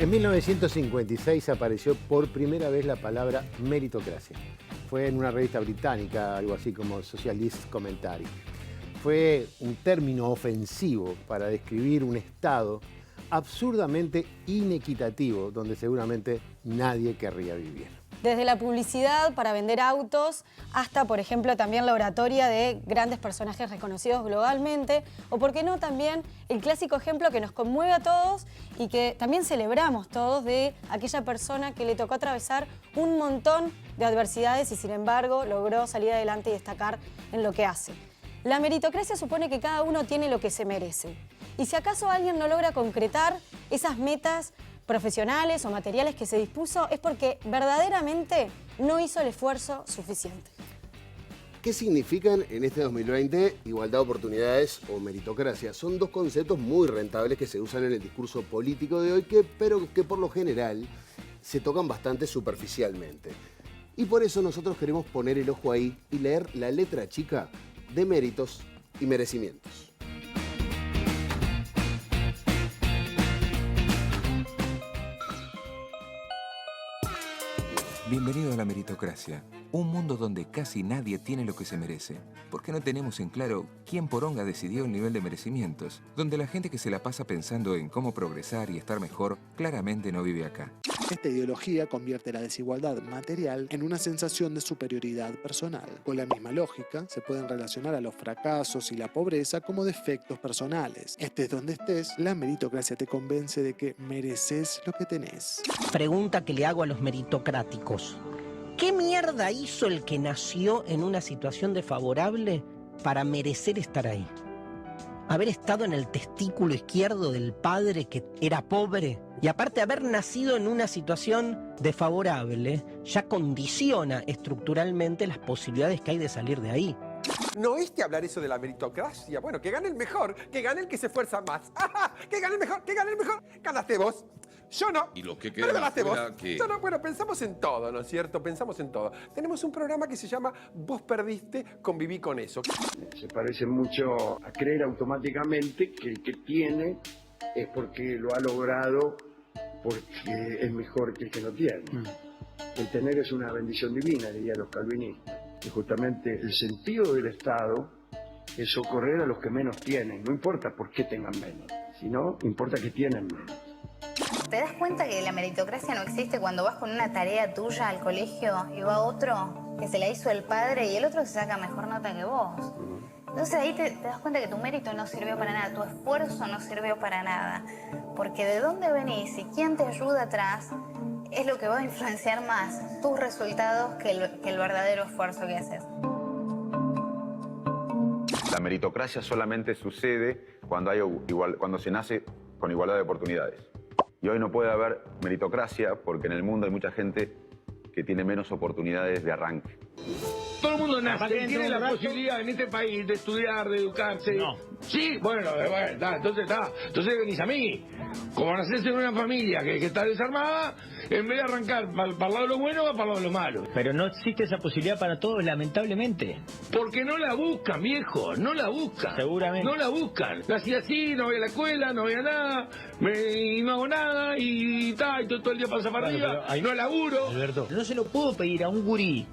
En 1956 apareció por primera vez la palabra meritocracia. Fue en una revista británica, algo así como Socialist Commentary. Fue un término ofensivo para describir un Estado absurdamente inequitativo, donde seguramente nadie querría vivir. Desde la publicidad para vender autos hasta, por ejemplo, también la oratoria de grandes personajes reconocidos globalmente, o por qué no también el clásico ejemplo que nos conmueve a todos y que también celebramos todos, de aquella persona que le tocó atravesar un montón de adversidades y sin embargo logró salir adelante y destacar en lo que hace. La meritocracia supone que cada uno tiene lo que se merece. Y si acaso alguien no logra concretar esas metas profesionales o materiales que se dispuso, es porque verdaderamente no hizo el esfuerzo suficiente. ¿Qué significan en este 2020 igualdad de oportunidades o meritocracia? Son dos conceptos muy rentables que se usan en el discurso político de hoy, pero que por lo general se tocan bastante superficialmente. Y por eso nosotros queremos poner el ojo ahí y leer la letra chica de méritos y merecimientos. Bienvenido a la meritocracia, un mundo donde casi nadie tiene lo que se merece, porque no tenemos en claro quién poronga decidió el nivel de merecimientos, donde la gente que se la pasa pensando en cómo progresar y estar mejor, claramente no vive acá. Esta ideología convierte la desigualdad material en una sensación de superioridad personal. Con la misma lógica, se pueden relacionar a los fracasos y la pobreza como defectos personales. Estés donde estés, la meritocracia te convence de que mereces lo que tenés. Pregunta que le hago a los meritocráticos. ¿Qué mierda hizo el que nació en una situación desfavorable para merecer estar ahí? ¿Haber estado en el testículo izquierdo del padre que era pobre? Y aparte haber nacido en una situación desfavorable ya condiciona estructuralmente las posibilidades que hay de salir de ahí. ¿No oíste hablar eso de la meritocracia? Bueno, que gane el mejor, que gane el que se esfuerza más. ¡Ajá! ¡Que gane el mejor, que gane el mejor! Ganaste vos. Yo no. Y lo que Pero queda ganaste vos. que... Yo no. Bueno, pensamos en todo, ¿no es cierto? Pensamos en todo. Tenemos un programa que se llama Vos perdiste, conviví con eso. Se parece mucho a creer automáticamente que el que tiene es porque lo ha logrado, porque es mejor que el que no tiene. El tener es una bendición divina, dirían los calvinistas. Y justamente el sentido del Estado es socorrer a los que menos tienen. No importa por qué tengan menos, sino importa que tienen menos. ¿Te das cuenta que la meritocracia no existe cuando vas con una tarea tuya al colegio y va otro que se la hizo el padre y el otro se saca mejor nota que vos? Entonces ahí te das cuenta que tu mérito no sirvió para nada, tu esfuerzo no sirvió para nada. Porque de dónde venís y quién te ayuda atrás es lo que va a influenciar más tus resultados que el verdadero esfuerzo que haces. La meritocracia solamente sucede cuando se nace con igualdad de oportunidades. Y hoy no puede haber meritocracia porque en el mundo hay mucha gente que tiene menos oportunidades de arranque. Todo el mundo nace, tiene la posibilidad en este país de estudiar, de educarse. No. Sí, bueno, entonces venís a mí. Como nacés en una familia que está desarmada, en vez de arrancar para el lado de lo bueno, va para el lado de lo malo. Pero no existe esa posibilidad para todos, lamentablemente. Porque no la buscan, viejo, no la buscan. Seguramente. No la buscan. Nací así, no voy a la escuela, no voy a nada, y no hago nada, y todo el día pasa para arriba, no laburo. Alberto, no se lo puedo pedir a un gurí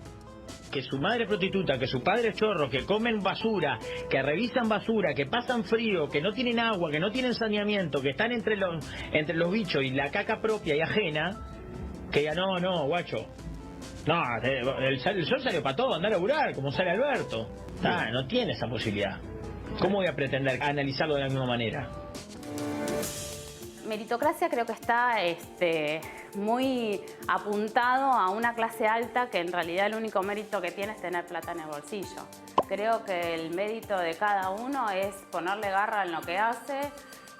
que su madre es prostituta, que su padre es chorro, que comen basura, que revisan basura, que pasan frío, que no tienen agua, que no tienen saneamiento, que están entre los bichos y la caca propia y ajena, que ya no, guacho. No, el sol salió para todo, andar a laburar, como sale Alberto. No tiene esa posibilidad. ¿Cómo voy a pretender analizarlo de la misma manera? Meritocracia creo que está muy apuntado a una clase alta que en realidad el único mérito que tiene es tener plata en el bolsillo. Creo que el mérito de cada uno es ponerle garra en lo que hace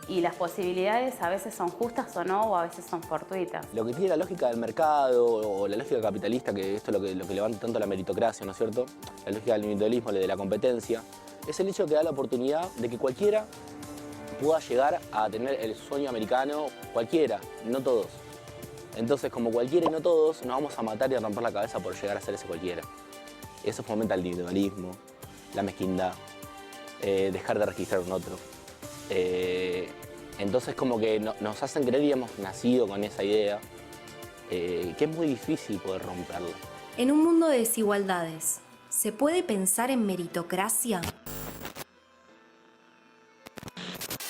y las posibilidades a veces son justas o no, o a veces son fortuitas. Lo que tiene la lógica del mercado o la lógica capitalista, que esto es lo que levanta tanto la meritocracia, ¿no es cierto? La lógica del individualismo, de la competencia, es el hecho que da la oportunidad de que cualquiera pueda llegar a tener el sueño americano, cualquiera, no todos. Entonces, como cualquiera y no todos, nos vamos a matar y a romper la cabeza por llegar a ser ese cualquiera. Eso fomenta el individualismo, la mezquindad, dejar de registrar un otro. Entonces como que nos hacen creer y hemos nacido con esa idea, que es muy difícil poder romperla. En un mundo de desigualdades, ¿se puede pensar en meritocracia?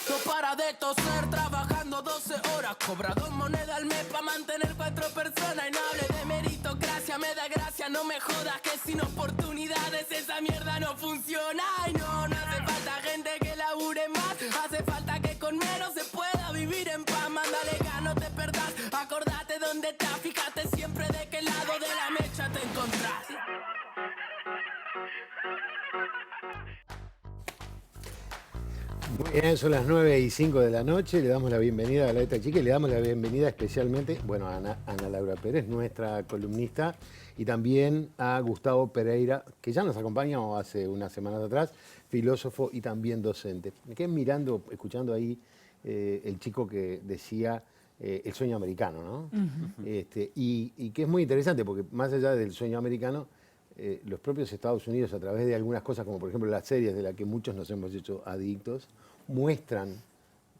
No para de toser, trabajando 12 horas, cobra 2 monedas al mes para mantener 4 personas. Y no hable de meritocracia, me da gracia, no me jodas que sin oportunidades esa mierda no funciona. Y no hace falta gente que labure más, hace falta que con menos se pueda vivir en paz. Mándale gas, no te perdás, acordate dónde estás, fíjate siempre de qué lado de la mecha te encontrás. Muy bien, son las 9:05 de la noche, le damos la bienvenida a la letra chica y le damos la bienvenida especialmente, bueno, a Ana Laura Pérez, nuestra columnista, y también a Gustavo Pereira, que ya nos acompañó hace unas semanas atrás, filósofo y también docente. Me quedé mirando, escuchando ahí el chico que decía el sueño americano, ¿no? Y que es muy interesante porque más allá del sueño americano, los propios Estados Unidos, a través de algunas cosas, como por ejemplo las series de las que muchos nos hemos hecho adictos, muestran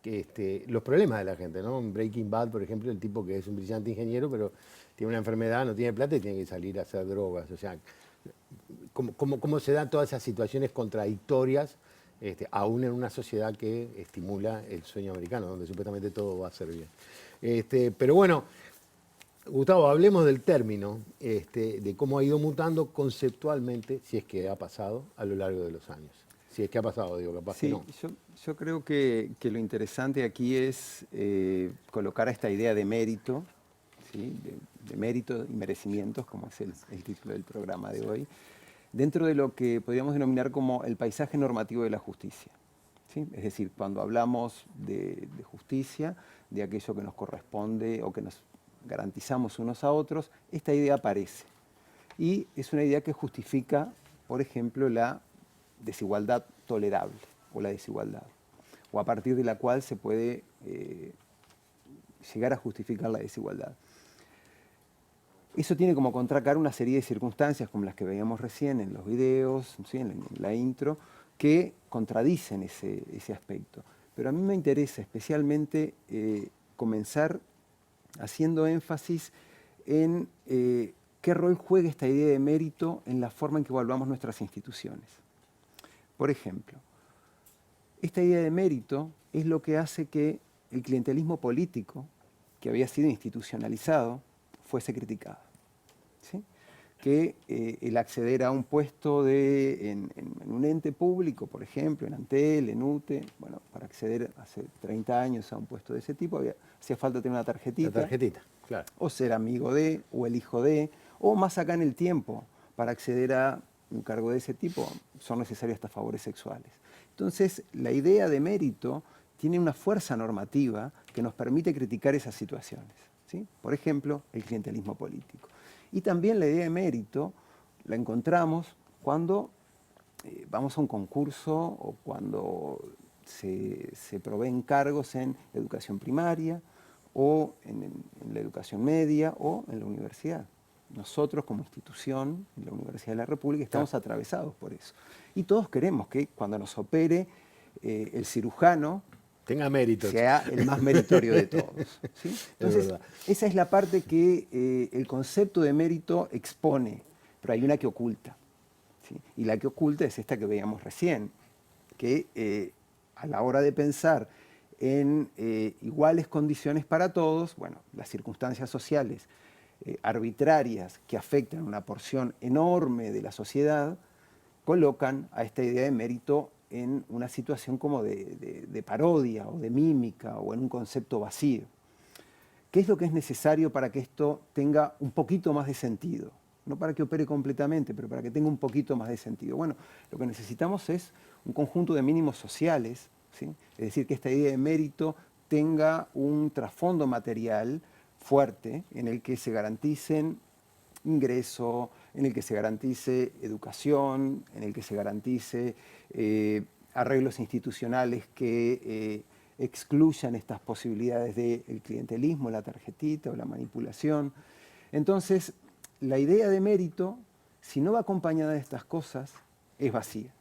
que, los problemas de la gente, ¿no? En Breaking Bad, por ejemplo, el tipo que es un brillante ingeniero, pero tiene una enfermedad, no tiene plata y tiene que salir a hacer drogas. O sea, cómo se dan todas esas situaciones contradictorias, aún en una sociedad que estimula el sueño americano, donde supuestamente todo va a ser bien. Pero bueno, Gustavo, hablemos del término, de cómo ha ido mutando conceptualmente, si es que ha pasado a lo largo de los años. Si es que ha pasado, digo, capaz que no. Yo creo que lo interesante aquí es colocar esta idea de mérito, ¿sí? de mérito y merecimientos, como es el título del programa de hoy, dentro de lo que podríamos denominar como el paisaje normativo de la justicia. ¿Sí? Es decir, cuando hablamos de justicia, de aquello que nos corresponde o que nos garantizamos unos a otros, esta idea aparece. Y es una idea que justifica, por ejemplo, la desigualdad tolerable o la desigualdad, o a partir de la cual se puede llegar a justificar la desigualdad. Eso tiene como contracara una serie de circunstancias como las que veíamos recién en los videos, ¿sí? en la intro, que contradicen ese aspecto. Pero a mí me interesa especialmente comenzar haciendo énfasis en qué rol juega esta idea de mérito en la forma en que evaluamos nuestras instituciones. Por ejemplo, esta idea de mérito es lo que hace que el clientelismo político, que había sido institucionalizado, fuese criticado. ¿Sí? Que el acceder a un puesto en un ente público, por ejemplo, en Antel, en UTE, bueno, para acceder hace 30 años a un puesto de ese tipo, hacía falta tener una tarjetita. La tarjetita, claro. O ser amigo de, o el hijo de, o más acá en el tiempo, para acceder a un cargo de ese tipo, son necesarios hasta favores sexuales. Entonces, la idea de mérito tiene una fuerza normativa que nos permite criticar esas situaciones. ¿Sí? Por ejemplo, el clientelismo político. Y también la idea de mérito la encontramos cuando vamos a un concurso o cuando se proveen cargos en educación primaria o en la educación media o en la universidad. Nosotros como institución, en la Universidad de la República, estamos atravesados por eso. Y todos queremos que cuando nos opere el cirujano tenga méritos, sea el más meritorio de todos. ¿Sí? Entonces, esa es la parte que el concepto de mérito expone, pero hay una que oculta. ¿Sí? Y la que oculta es esta que veíamos recién, que a la hora de pensar en iguales condiciones para todos, bueno, las circunstancias sociales arbitrarias que afectan una porción enorme de la sociedad, colocan a esta idea de mérito en una situación como de parodia o de mímica o en un concepto vacío. ¿Qué es lo que es necesario para que esto tenga un poquito más de sentido? No para que opere completamente, pero para que tenga un poquito más de sentido. Bueno, lo que necesitamos es un conjunto de mínimos sociales, ¿sí? Es decir, que esta idea de mérito tenga un trasfondo material fuerte en el que se garanticen ingreso, en el que se garantice educación, en el que se garantice arreglos institucionales que excluyan estas posibilidades del clientelismo, la tarjetita o la manipulación. Entonces, la idea de mérito, si no va acompañada de estas cosas, es vacía.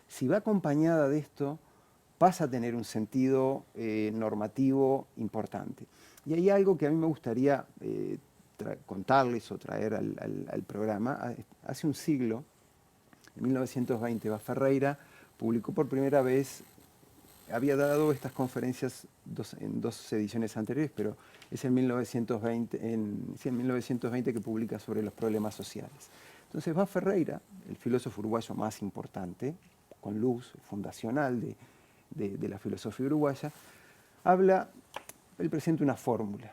Si va acompañada de esto, pasa a tener un sentido normativo importante. Y hay algo que a mí me gustaría contarles o traer al programa. Hace un siglo, en 1920, Baferreira publicó por primera vez, había dado estas conferencias en dos ediciones anteriores, pero es en 1920, en 1920 que publica sobre los problemas sociales. Entonces Baferreira, el filósofo uruguayo más importante, con luz fundacional de la filosofía uruguaya, él presenta una fórmula,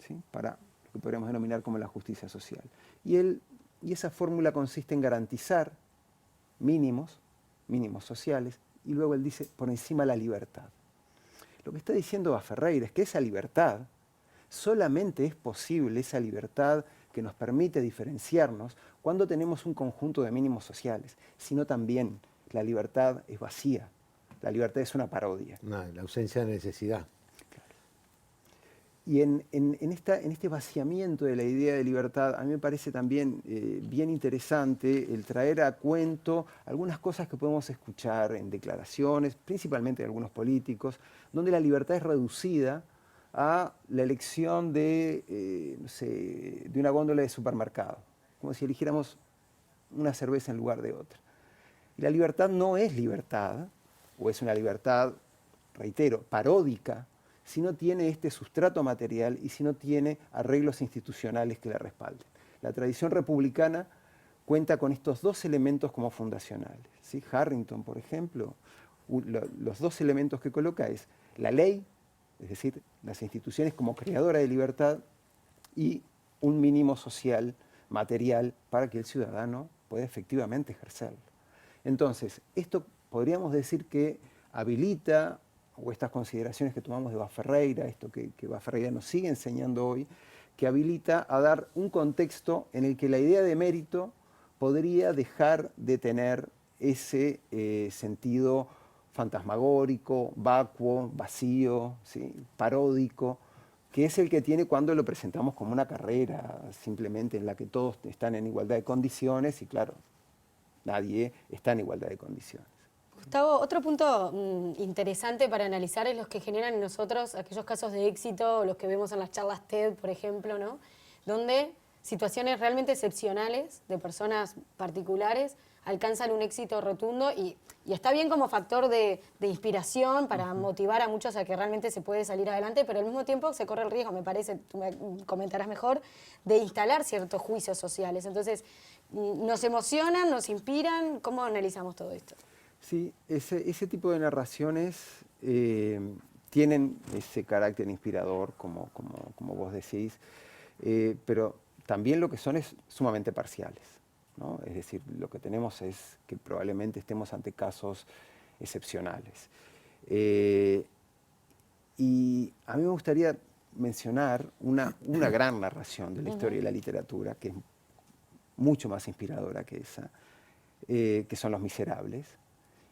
¿sí?, para lo que podríamos denominar como la justicia social. Y esa fórmula consiste en garantizar mínimos sociales, y luego él dice, por encima la libertad. Lo que está diciendo Baferreira es que esa libertad, solamente es posible esa libertad que nos permite diferenciarnos cuando tenemos un conjunto de mínimos sociales, sino también la libertad es vacía, la libertad es una parodia. No, la ausencia de necesidad. Y en este vaciamiento de la idea de libertad, a mí me parece también bien interesante el traer a cuento algunas cosas que podemos escuchar en declaraciones, principalmente de algunos políticos, donde la libertad es reducida a la elección de una góndola de supermercado, como si eligiéramos una cerveza en lugar de otra. Y la libertad no es libertad, o es una libertad, reitero, paródica, si no tiene este sustrato material y si no tiene arreglos institucionales que la respalden. La tradición republicana cuenta con estos dos elementos como fundacionales, ¿sí? Harrington, por ejemplo, los dos elementos que coloca es la ley, es decir, las instituciones como creadora de libertad, y un mínimo social, material, para que el ciudadano pueda efectivamente ejercerlo. Entonces, esto podríamos decir que habilita, o estas consideraciones que tomamos de Baferreira, esto que Baferreira nos sigue enseñando hoy, que habilita a dar un contexto en el que la idea de mérito podría dejar de tener ese sentido fantasmagórico, vacuo, vacío, ¿sí?, paródico, que es el que tiene cuando lo presentamos como una carrera simplemente en la que todos están en igualdad de condiciones y claro, nadie está en igualdad de condiciones. Gustavo, otro punto interesante para analizar es los que generan en nosotros aquellos casos de éxito, los que vemos en las charlas TED, por ejemplo, ¿no?, donde situaciones realmente excepcionales de personas particulares alcanzan un éxito rotundo y está bien como factor de inspiración para motivar a muchos a que realmente se puede salir adelante, pero al mismo tiempo se corre el riesgo, me parece, tú me comentarás mejor, de instalar ciertos juicios sociales. Entonces, ¿nos emocionan, nos inspiran? ¿Cómo analizamos todo esto? Sí, ese tipo de narraciones tienen ese carácter inspirador, como vos decís, pero también lo que son es sumamente parciales, ¿no? Es decir, lo que tenemos es que probablemente estemos ante casos excepcionales. Y a mí me gustaría mencionar una gran narración de la historia de la literatura, que es mucho más inspiradora que esa, que son Los Miserables,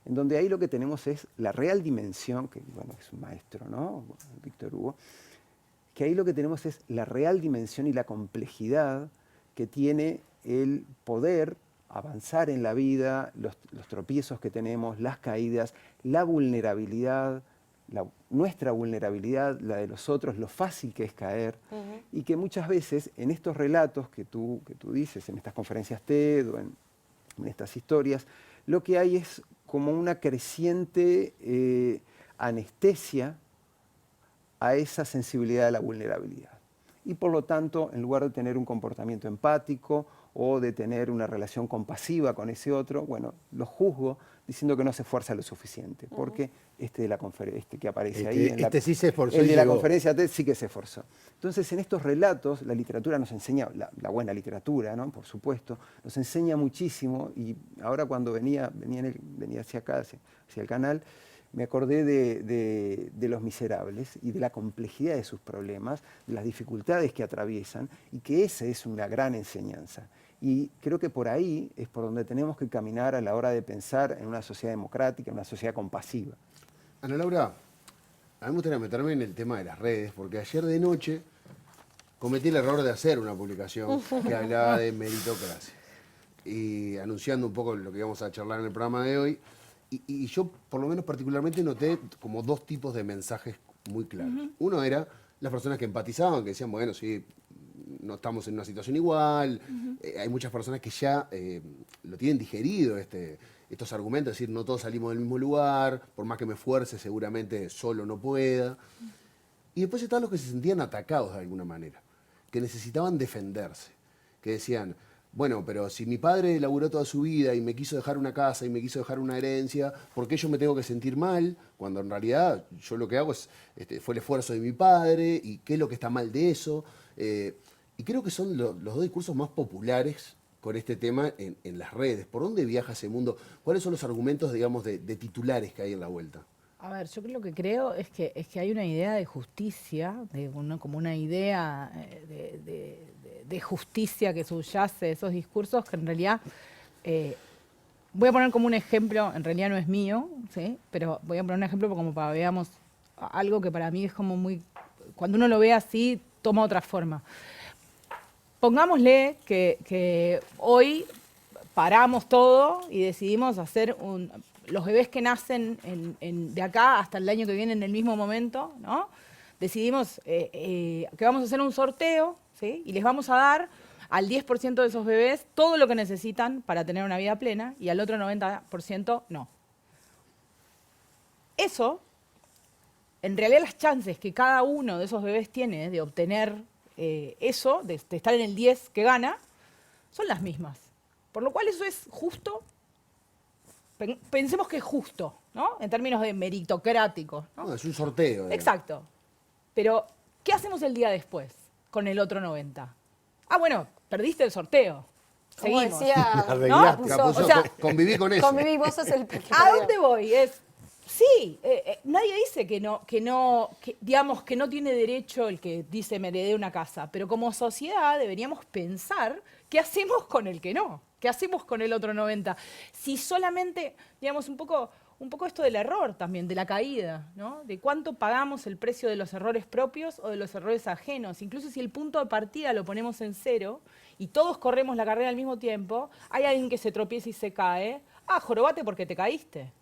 en donde ahí lo que tenemos es la real dimensión, que bueno, es un maestro, ¿no?, Víctor Hugo, que ahí lo que tenemos es la real dimensión y la complejidad que tiene el poder avanzar en la vida, los tropiezos que tenemos, las caídas, la vulnerabilidad, nuestra vulnerabilidad, la de los otros, lo fácil que es caer, y que muchas veces en estos relatos que tú dices, en estas conferencias TED o en estas historias, lo que hay es como una creciente anestesia a esa sensibilidad de la vulnerabilidad. Y por lo tanto, en lugar de tener un comportamiento empático o de tener una relación compasiva con ese otro, bueno, lo juzgo diciendo que no se esfuerza lo suficiente, porque este que aparece ahí, sí se esforzó, el de la conferencia TED sí que se esforzó. Entonces, en estos relatos, la literatura nos enseña, la buena literatura, ¿no?, por supuesto, nos enseña muchísimo, y ahora cuando venía hacia acá, hacia el canal, me acordé de Los Miserables y de la complejidad de sus problemas, de las dificultades que atraviesan, y que esa es una gran enseñanza. Y creo que por ahí es por donde tenemos que caminar a la hora de pensar en una sociedad democrática, en una sociedad compasiva. Ana Laura, a mí me gustaría meterme en el tema de las redes, porque ayer de noche cometí el error de hacer una publicación que hablaba de meritocracia. Y anunciando un poco lo que íbamos a charlar en el programa de hoy, Y yo, por lo menos particularmente, noté como dos tipos de mensajes muy claros. Uno era las personas que empatizaban, que decían, bueno, sí, no estamos en una situación igual. Hay muchas personas que ya lo tienen digerido, estos argumentos, es decir, no todos salimos del mismo lugar, por más que me esfuerce, seguramente solo no pueda. Y después estaban los que se sentían atacados de alguna manera, que necesitaban defenderse, que decían, bueno, pero si mi padre laburó toda su vida y me quiso dejar una casa y me quiso dejar una herencia, ¿por qué yo me tengo que sentir mal? Cuando en realidad yo lo que hago es, fue el esfuerzo de mi padre, y qué es lo que está mal de eso. Y creo que son los dos discursos más populares con este tema en las redes. ¿Por dónde viaja ese mundo? ¿Cuáles son los argumentos, digamos, de titulares que hay en la vuelta? A ver, yo lo que creo es que hay una idea de justicia, como una idea de justicia que subyace esos discursos que en realidad, voy a poner como un ejemplo, en realidad no es mío, ¿sí? Pero voy a poner un ejemplo como para que veamos algo que para mí es como muy, cuando uno lo ve así, toma otra forma. Pongámosle que hoy paramos todo y decidimos hacer los bebés que nacen de acá hasta el año que viene en el mismo momento, ¿no? Decidimos que vamos a hacer un sorteo, ¿sí? Y les vamos a dar al 10% de esos bebés todo lo que necesitan para tener una vida plena y al otro 90% no. Eso, en realidad las chances que cada uno de esos bebés tiene de obtener eso, de estar en el 10 que gana, son las mismas. Por lo cual eso es justo. Pensemos que es justo, ¿no? En términos de meritocráticos, ¿no? No, es un sorteo. Exacto. Pero, ¿qué hacemos el día después con el otro 90? Ah, bueno, perdiste el sorteo. Como Seguimos. decía, ¿no? O sea, conviví con eso. Conviví, vos sos el pequeño. ¿A dónde voy? Sí, nadie dice digamos, que no tiene derecho el que dice me heredé una casa, pero como sociedad deberíamos pensar qué hacemos con el que no, qué hacemos con el otro 90. Si solamente, digamos, un poco esto del error también, de la caída, ¿no? De cuánto pagamos el precio de los errores propios o de los errores ajenos. Incluso si el punto de partida lo ponemos en 0 y todos corremos la carrera al mismo tiempo, hay alguien que se tropieza y se cae. Ah, jorobate porque te caíste.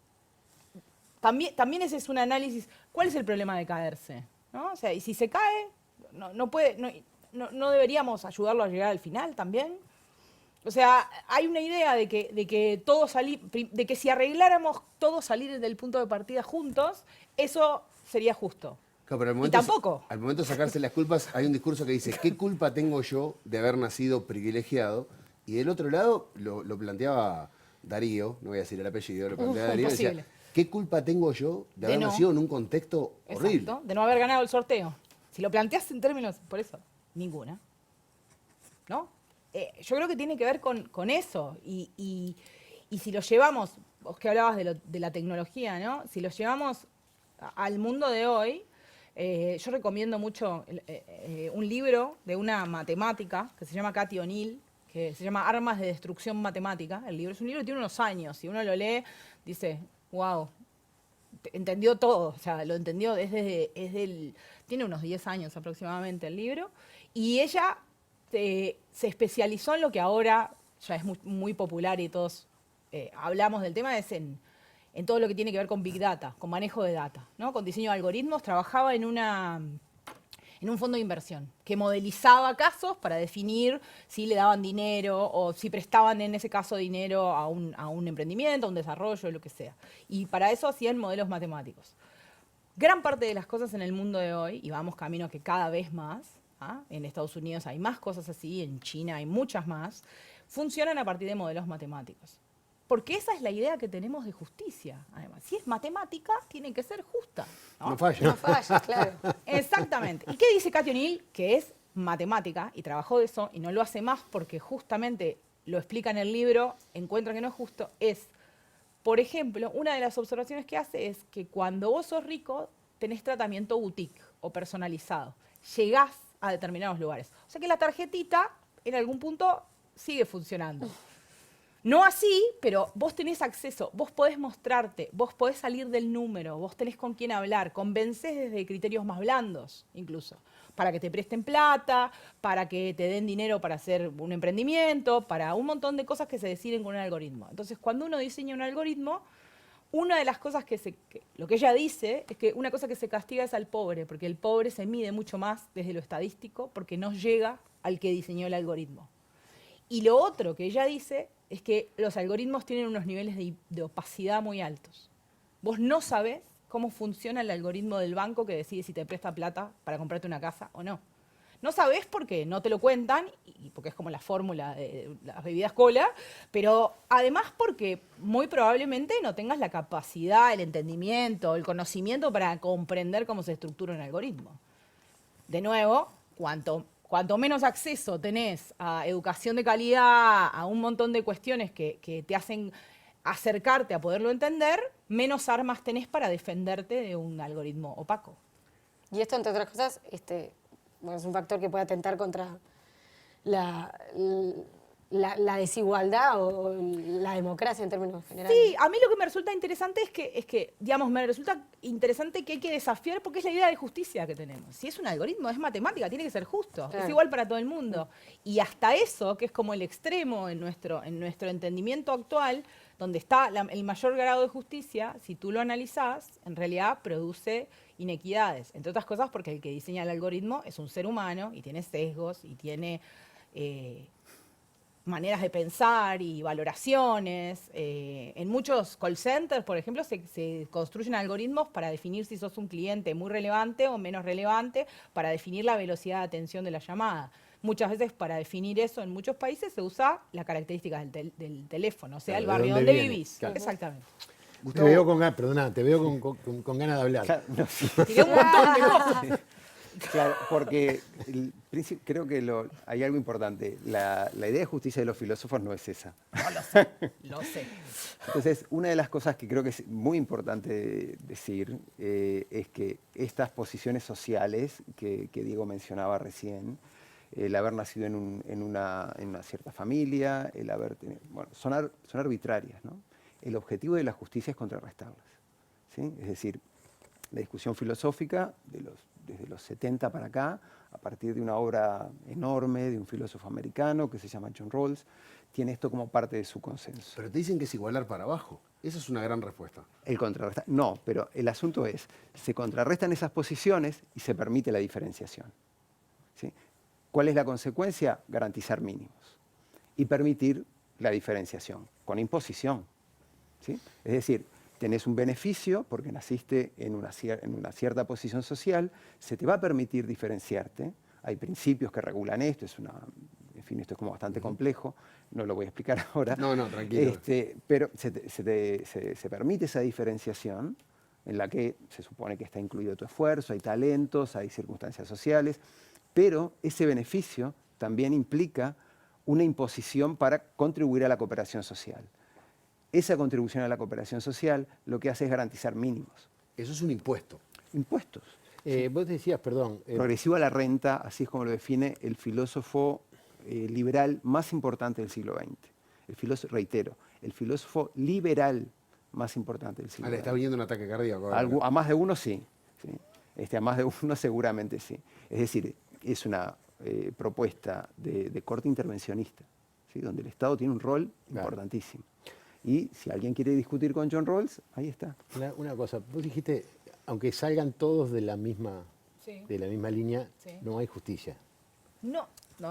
También ese es un análisis. ¿Cuál es el problema de caerse? ¿No? O sea, y si se cae, no deberíamos ayudarlo a llegar al final también. O sea, hay una idea de que si arregláramos todos salir del punto de partida juntos, eso sería justo. Claro, pero y tampoco. Al momento de sacarse las culpas, hay un discurso que dice, ¿qué culpa tengo yo de haber nacido privilegiado? Y del otro lado lo planteaba Darío, no voy a decir el apellido, lo planteaba Darío, decía, ¿qué culpa tengo yo de haber nacido en un contexto horrible? Exacto, de no haber ganado el sorteo. Si lo planteas en términos, por eso, ninguna. ¿No? Yo creo que tiene que ver con eso. Y si lo llevamos, vos que hablabas de la tecnología, ¿no? Si lo llevamos al mundo de hoy, yo recomiendo mucho un libro de una matemática que se llama Cathy O'Neil, que se llama Armas de Destrucción Matemática. El libro es un libro que tiene unos años. Si uno lo lee, dice, wow, entendió todo. O sea, lo entendió tiene unos 10 años aproximadamente el libro. Y ella se especializó en lo que ahora ya es muy popular y todos hablamos del tema, es en todo lo que tiene que ver con Big Data, con manejo de data, ¿no? Con diseño de algoritmos. Trabajaba en un fondo de inversión que modelizaba casos para definir si le daban dinero o si prestaban en ese caso dinero a un emprendimiento, a un desarrollo, lo que sea. Y para eso hacían modelos matemáticos. Gran parte de las cosas en el mundo de hoy, y vamos camino a que cada vez más, en Estados Unidos hay más cosas así, en China hay muchas más, funcionan a partir de modelos matemáticos. Porque esa es la idea que tenemos de justicia, además. Si es matemática, tiene que ser justa. No falla. No falla, claro. Exactamente. ¿Y qué dice Cathy O'Neil? Que es matemática y trabajó de eso y no lo hace más porque justamente lo explica en el libro, encuentra que no es justo, por ejemplo, una de las observaciones que hace es que cuando vos sos rico, tenés tratamiento boutique o personalizado. Llegás a determinados lugares. O sea que la tarjetita, en algún punto, sigue funcionando. No así, pero vos tenés acceso, vos podés mostrarte, vos podés salir del número, vos tenés con quién hablar, convencés desde criterios más blandos, incluso, para que te presten plata, para que te den dinero para hacer un emprendimiento, para un montón de cosas que se deciden con un algoritmo. Entonces, cuando uno diseña un algoritmo, una de las cosas lo que ella dice es que una cosa que se castiga es al pobre, porque el pobre se mide mucho más desde lo estadístico porque no llega al que diseñó el algoritmo. Y lo otro que ella dice es que los algoritmos tienen unos niveles de opacidad muy altos. Vos no sabés cómo funciona el algoritmo del banco que decide si te presta plata para comprarte una casa o no. No sabés porque no te lo cuentan, y porque es como la fórmula de las bebidas cola, pero además porque muy probablemente no tengas la capacidad, el entendimiento, el conocimiento para comprender cómo se estructura un algoritmo. De nuevo, cuanto menos acceso tenés a educación de calidad, a un montón de cuestiones que te hacen acercarte a poderlo entender, menos armas tenés para defenderte de un algoritmo opaco. Y esto, entre otras cosas, bueno, es un factor que puede atentar contra la desigualdad o la democracia en términos generales. Sí, a mí lo que me resulta interesante es que, digamos, me resulta interesante que hay que desafiar porque es la idea de justicia que tenemos. Si es un algoritmo, es matemática, tiene que ser justo, Claro. es igual para todo el mundo. Y hasta eso, que es como el extremo en nuestro entendimiento actual, donde está el mayor grado de justicia, si tú lo analizás, en realidad produce inequidades. Entre otras cosas porque el que diseña el algoritmo es un ser humano y tiene sesgos y tiene maneras de pensar y valoraciones. En muchos call centers, por ejemplo, se construyen algoritmos para definir si sos un cliente muy relevante o menos relevante, para definir la velocidad de atención de la llamada. Muchas veces para definir eso en muchos países se usa las características del teléfono, o sea, Claro, el ¿de barrio dónde donde viene? vivís. Claro. Exactamente. Te veo con ganas, perdona, te veo con ganas de hablar. Claro, no, sí. Tiré un montón de cosas. Claro, porque creo que hay algo importante. La idea de justicia de los filósofos no es esa. No lo sé, lo sé. Entonces, una de las cosas que creo que es muy importante decir es que estas posiciones sociales que Diego mencionaba recién, el haber nacido en una cierta familia, el haber tenido, bueno, son arbitrarias, ¿no? El objetivo de la justicia es contrarrestarlas, ¿sí? Es decir, la discusión filosófica desde los 70 para acá, a partir de una obra enorme de un filósofo americano que se llama John Rawls, tiene esto como parte de su consenso. Pero te dicen que es igualar para abajo. Esa es una gran respuesta. El contrarrestar. No, pero el asunto es, se contrarrestan esas posiciones y se permite la diferenciación, ¿sí? ¿Cuál es la consecuencia? Garantizar mínimos y permitir la diferenciación con imposición, ¿sí? Es decir, tenés un beneficio porque naciste en una cierta posición social, se te va a permitir diferenciarte. Hay principios que regulan esto, en fin, esto es como bastante complejo, no lo voy a explicar ahora. No, tranquilo. Pero se permite esa diferenciación en la que se supone que está incluido tu esfuerzo, hay talentos, hay circunstancias sociales, pero ese beneficio también implica una imposición para contribuir a la cooperación social. Esa contribución a la cooperación social lo que hace es garantizar mínimos. Eso es un impuesto. Impuestos. Vos decías, perdón. Progresivo a la renta, así es como lo define el filósofo liberal más importante del siglo XX. Reitero, el filósofo liberal más importante del siglo XX. Le está viniendo un ataque cardíaco. A más de uno sí. A más de uno seguramente sí. Es decir, es una propuesta de corte intervencionista, ¿sí? Donde el Estado tiene un rol importantísimo. Y si alguien quiere discutir con John Rawls, ahí está. Una cosa, vos dijiste, aunque salgan todos de la misma línea, no hay justicia. No. Sí.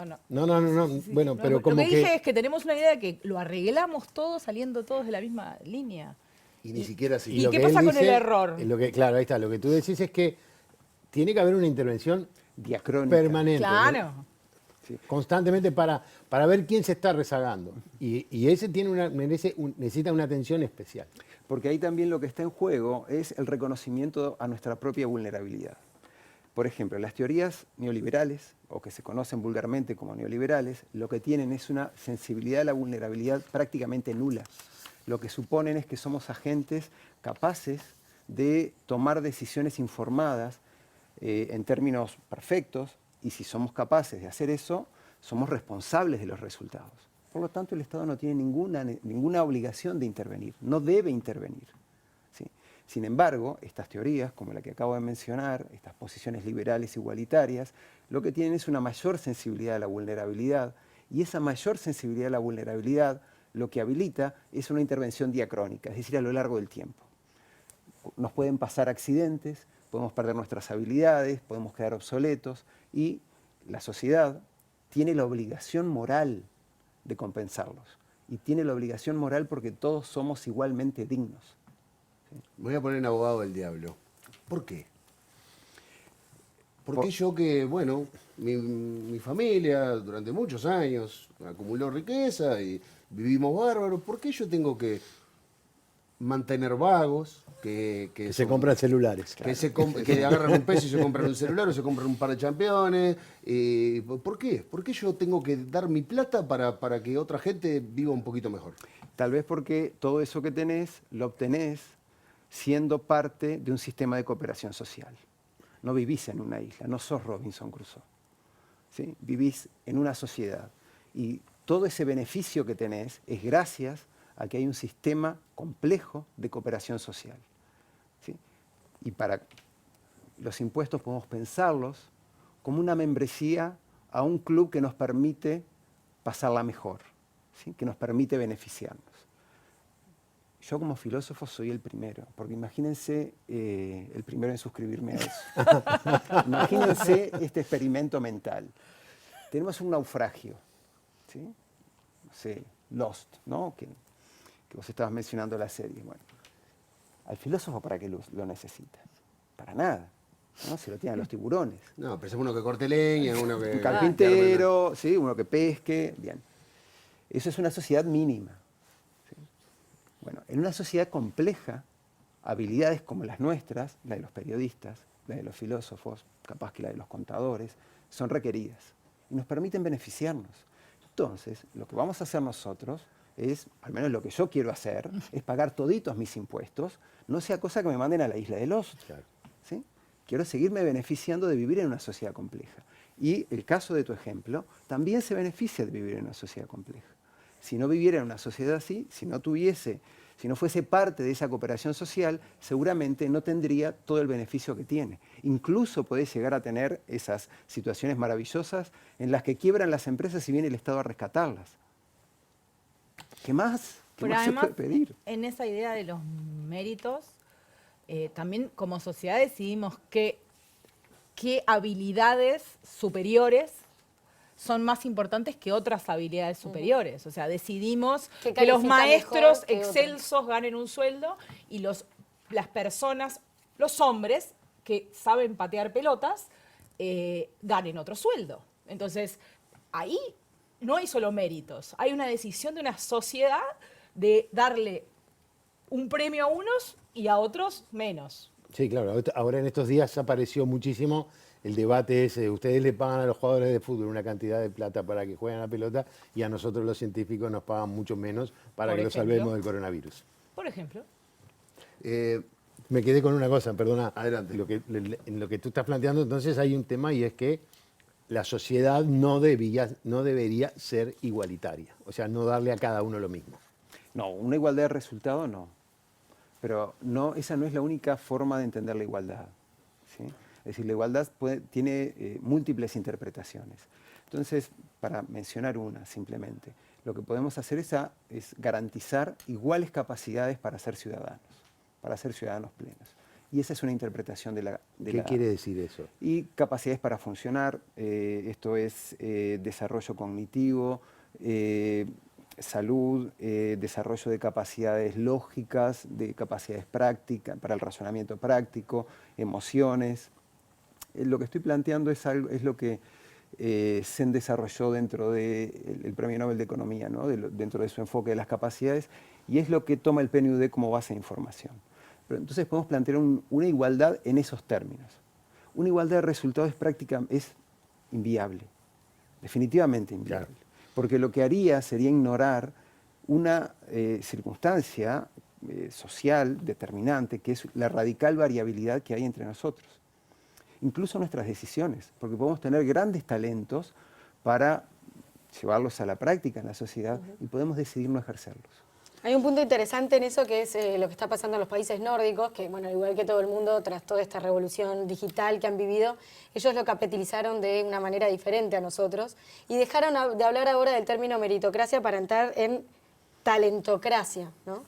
Bueno, pero Lo como que dije es que tenemos una idea de que lo arreglamos todos saliendo todos de la misma línea. Y ni siquiera así. ¿Y qué pasa con el error? Claro, ahí está. Lo que tú decís es que tiene que haber una intervención diacrónica permanente. Claro. ¿no? Sí. Constantemente para ver quién se está rezagando. Y ese necesita una atención especial. Porque ahí también lo que está en juego es el reconocimiento a nuestra propia vulnerabilidad. Por ejemplo, las teorías neoliberales, o que se conocen vulgarmente como neoliberales, lo que tienen es una sensibilidad a la vulnerabilidad prácticamente nula. Lo que suponen es que somos agentes capaces de tomar decisiones informadas en términos perfectos, y si somos capaces de hacer eso, somos responsables de los resultados. Por lo tanto, el Estado no tiene ninguna obligación de intervenir, no debe intervenir, ¿sí? Sin embargo, estas teorías, como la que acabo de mencionar, estas posiciones liberales igualitarias, lo que tienen es una mayor sensibilidad a la vulnerabilidad, y esa mayor sensibilidad a la vulnerabilidad lo que habilita es una intervención diacrónica, es decir, a lo largo del tiempo. nos pueden pasar accidentes, podemos perder nuestras habilidades, podemos quedar obsoletos y la sociedad tiene la obligación moral de compensarlos. Y tiene la obligación moral porque todos somos igualmente dignos. ¿Sí? Me voy a poner en abogado del diablo. ¿Por qué? Porque yo que, bueno, mi familia durante muchos años acumuló riqueza y vivimos bárbaros, ¿por qué yo tengo que mantener vagos que se compran celulares? Que agarran un peso y se compran un celular o se compran un par de championes? ¿Por qué? ¿Por qué yo tengo que dar mi plata para que otra gente viva un poquito mejor? Tal vez porque todo eso que tenés lo obtenés siendo parte de un sistema de cooperación social. No vivís en una isla, no sos Robinson Crusoe. ¿Sí? Vivís en una sociedad y todo ese beneficio que tenés es gracias a que hay un sistema complejo de cooperación social. ¿Sí? Y para los impuestos podemos pensarlos como una membresía a un club que nos permite pasarla mejor, ¿sí? Que nos permite beneficiarnos. Yo como filósofo soy el primero, porque imagínense el primero en suscribirme a eso. Imagínense este experimento mental. Tenemos un naufragio, ¿sí? No sé, Lost, ¿no? Que vos estabas mencionando la serie. Bueno, al filósofo, ¿para qué lo necesita? Para nada, ¿no? Se lo tienen los tiburones. No, pero es uno que corte leña, uno que... Un carpintero, ¿sí? Uno que pesque, bien. Eso es una sociedad mínima. ¿Sí? Bueno, en una sociedad compleja, habilidades como las nuestras, la de los periodistas, la de los filósofos, capaz que la de los contadores, son requeridas y nos permiten beneficiarnos. Entonces, lo que vamos a hacer nosotros es, al menos lo que yo quiero hacer, es pagar toditos mis impuestos, no sea cosa que me manden a la isla de Lost. Claro. ¿Sí? Quiero seguirme beneficiando de vivir en una sociedad compleja. Y el caso de tu ejemplo también se beneficia de vivir en una sociedad compleja. Si no viviera en una sociedad así, si no fuese parte de esa cooperación social, seguramente no tendría todo el beneficio que tiene. Incluso podés llegar a tener esas situaciones maravillosas en las que quiebran las empresas y viene el Estado a rescatarlas. ¿Qué más? ¿Qué Pero más además, se puede pedir? en esa idea de los méritos, también como sociedad decidimos qué habilidades superiores son más importantes que otras habilidades superiores. O sea, decidimos que los maestros excelsos ganen un sueldo y las personas, los hombres que saben patear pelotas, ganen otro sueldo. Entonces, ahí no hay solo méritos, hay una decisión de una sociedad de darle un premio a unos y a otros menos. Sí, claro. Ahora en estos días apareció muchísimo el debate ese. Ustedes le pagan a los jugadores de fútbol una cantidad de plata para que jueguen a la pelota y a nosotros los científicos nos pagan mucho menos para que los salvemos del coronavirus. Por ejemplo. Me quedé con una cosa, perdona. Adelante. En lo que tú estás planteando, entonces hay un tema y es que la sociedad no debería ser igualitaria. O sea, no darle a cada uno lo mismo. No, una igualdad de resultado no. Pero no, esa no es la única forma de entender la igualdad. ¿Sí? Es decir, la igualdad tiene múltiples interpretaciones. Entonces, para mencionar una simplemente, lo que podemos hacer es garantizar iguales capacidades para ser ciudadanos plenos. Y esa es una interpretación de la... ¿Qué quiere decir eso? Y capacidades para funcionar, esto es desarrollo cognitivo, salud, desarrollo de capacidades lógicas, de capacidades prácticas, para el razonamiento práctico, emociones. Lo que estoy planteando es lo que Sen desarrolló dentro del Premio Nobel de Economía, ¿no? Dentro de su enfoque de las capacidades, y es lo que toma el PNUD como base de información. Pero entonces podemos plantear una igualdad en esos términos. Una igualdad de resultados es inviable, definitivamente inviable. Claro. Porque lo que haría sería ignorar una circunstancia social determinante, que es la radical variabilidad que hay entre nosotros. Incluso nuestras decisiones, porque podemos tener grandes talentos para llevarlos a la práctica en la sociedad y podemos decidir no ejercerlos. Hay un punto interesante en eso que es lo que está pasando en los países nórdicos, que bueno, al igual que todo el mundo, tras toda esta revolución digital que han vivido, ellos lo capitalizaron de una manera diferente a nosotros y dejaron de hablar ahora del término meritocracia para entrar en talentocracia, ¿no?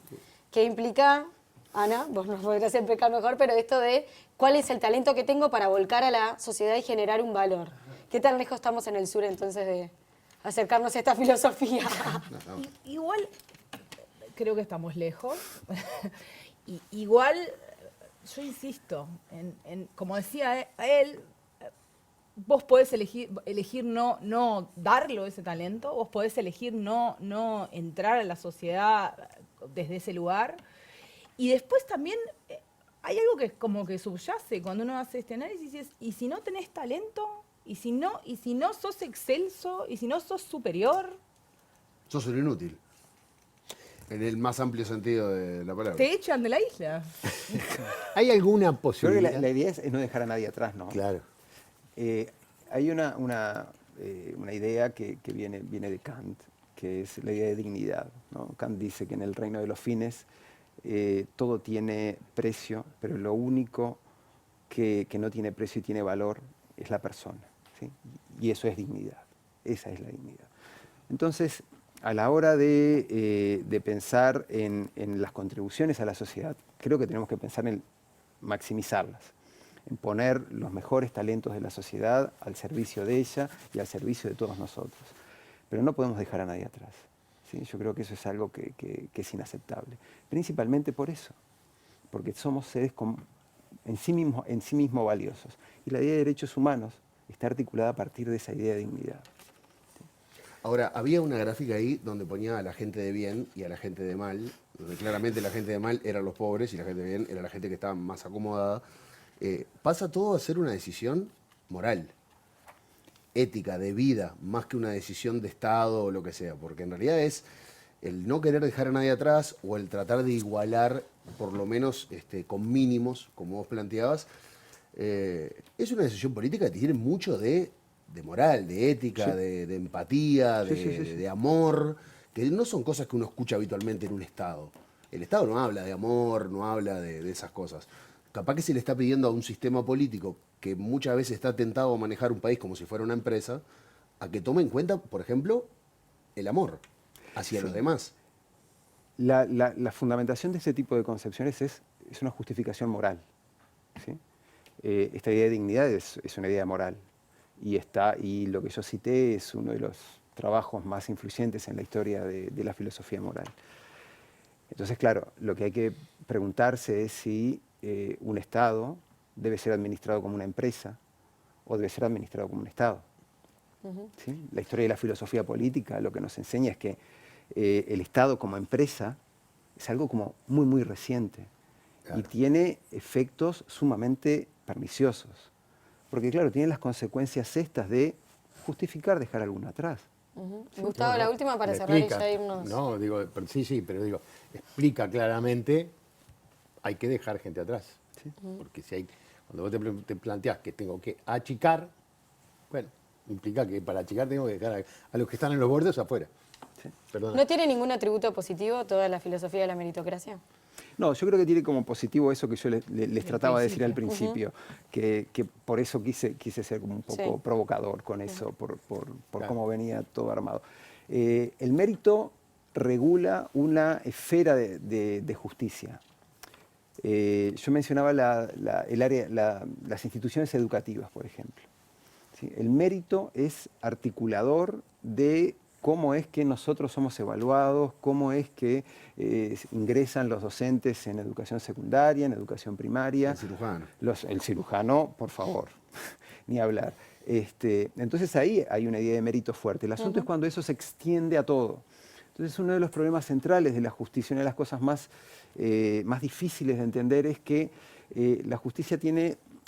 Que implica Ana, vos nos podrás explicar mejor, pero esto de cuál es el talento que tengo para volcar a la sociedad y generar un valor. ¿Qué tan lejos estamos en el sur entonces de acercarnos a esta filosofía? Igual, creo que estamos lejos. Igual, yo insisto, como decía él, vos podés elegir no darlo ese talento, vos podés elegir no entrar a la sociedad desde ese lugar. Y después también hay algo que es como que subyace cuando uno hace este análisis, es, y si no tenés talento, y si no sos excelso, y si no sos superior. Sos un inútil. En el más amplio sentido de la palabra. Te echan de la isla. ¿Hay alguna Creo que posibilidad? la idea es no dejar a nadie atrás, ¿no? Claro. Hay una idea que viene de Kant, que es la idea de dignidad, ¿no? Kant dice que en el reino de los fines todo tiene precio, pero lo único que no tiene precio y tiene valor es la persona, ¿sí? Y eso es dignidad, esa es la dignidad. Entonces, a la hora de pensar en las contribuciones a la sociedad, creo que tenemos que pensar en maximizarlas, en poner los mejores talentos de la sociedad al servicio de ella y al servicio de todos nosotros. Pero no podemos dejar a nadie atrás. ¿Sí? Yo creo que eso es algo que es inaceptable. Principalmente por eso, porque somos seres en sí mismo valiosos. Y la idea de derechos humanos está articulada a partir de esa idea de dignidad. Ahora, había una gráfica ahí donde ponía a la gente de bien y a la gente de mal, donde claramente la gente de mal eran los pobres y la gente de bien era la gente que estaba más acomodada. Pasa todo a ser una decisión moral, ética, de vida, más que una decisión de Estado o lo que sea, porque en realidad es el no querer dejar a nadie atrás o el tratar de igualar, por lo menos con mínimos, como vos planteabas, es una decisión política que tiene mucho de moral, de ética, sí, de empatía, de amor, que no son cosas que uno escucha habitualmente en un Estado. El Estado no habla de amor, no habla de esas cosas. Capaz que se le está pidiendo a un sistema político que muchas veces está tentado a manejar un país como si fuera una empresa, a que tome en cuenta, por ejemplo, el amor hacia los demás. La fundamentación de este tipo de concepciones es una justificación moral, ¿sí? Esta idea de dignidad es una idea moral. Y lo que yo cité es uno de los trabajos más influyentes en la historia de la filosofía moral. Entonces, claro, lo que hay que preguntarse es si un Estado debe ser administrado como una empresa o debe ser administrado como un Estado. ¿Sí? La historia de la filosofía política lo que nos enseña es que el Estado como empresa es algo como muy, muy reciente, claro, y tiene efectos sumamente perniciosos. Porque, claro, tiene las consecuencias estas de justificar dejar a alguno atrás. Gustavo, la última para cerrar y ya irnos. No, digo, sí, pero digo, explica claramente, hay que dejar gente atrás. ¿Sí? Porque si hay, cuando vos te planteás que tengo que achicar, bueno, implica que para achicar tengo que dejar a los que están en los bordes afuera. Sí. ¿No tiene ningún atributo positivo toda la filosofía de la meritocracia? No, yo creo que tiene como positivo eso que yo les trataba de decir al principio, que por eso quise ser como un poco provocador con eso, por claro, cómo venía todo armado. El mérito regula una esfera de justicia. Yo mencionaba las instituciones educativas, por ejemplo. ¿Sí? El mérito es articulador de cómo es que nosotros somos evaluados, cómo es que ingresan los docentes en educación secundaria, en educación primaria. El cirujano. El cirujano, por favor, ni hablar. Entonces ahí hay una idea de mérito fuerte. El asunto es cuando eso se extiende a todo. Entonces uno de los problemas centrales de la justicia, una de las cosas más difíciles de entender es que la justicia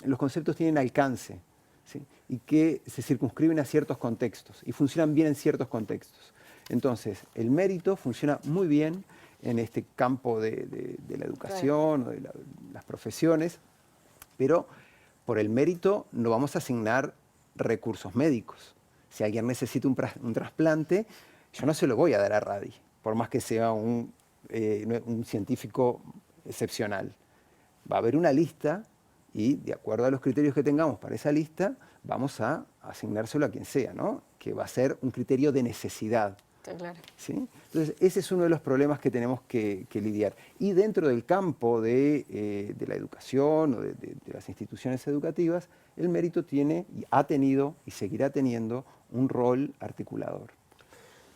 los conceptos tienen alcance, ¿sí? Y que se circunscriben a ciertos contextos y funcionan bien en ciertos contextos. Entonces, el mérito funciona muy bien en este campo de la educación, claro, o de las profesiones, pero por el mérito no vamos a asignar recursos médicos. Si alguien necesita un trasplante, yo no se lo voy a dar a Radi, por más que sea un científico excepcional. Va a haber una lista y, de acuerdo a los criterios que tengamos para esa lista, vamos a asignárselo a quien sea, ¿no? Que va a ser un criterio de necesidad, Claro. ¿Sí? Entonces, ese es uno de los problemas que tenemos que lidiar. Y dentro del campo de la educación o de las instituciones educativas, el mérito tiene, ha tenido y seguirá teniendo un rol articulador.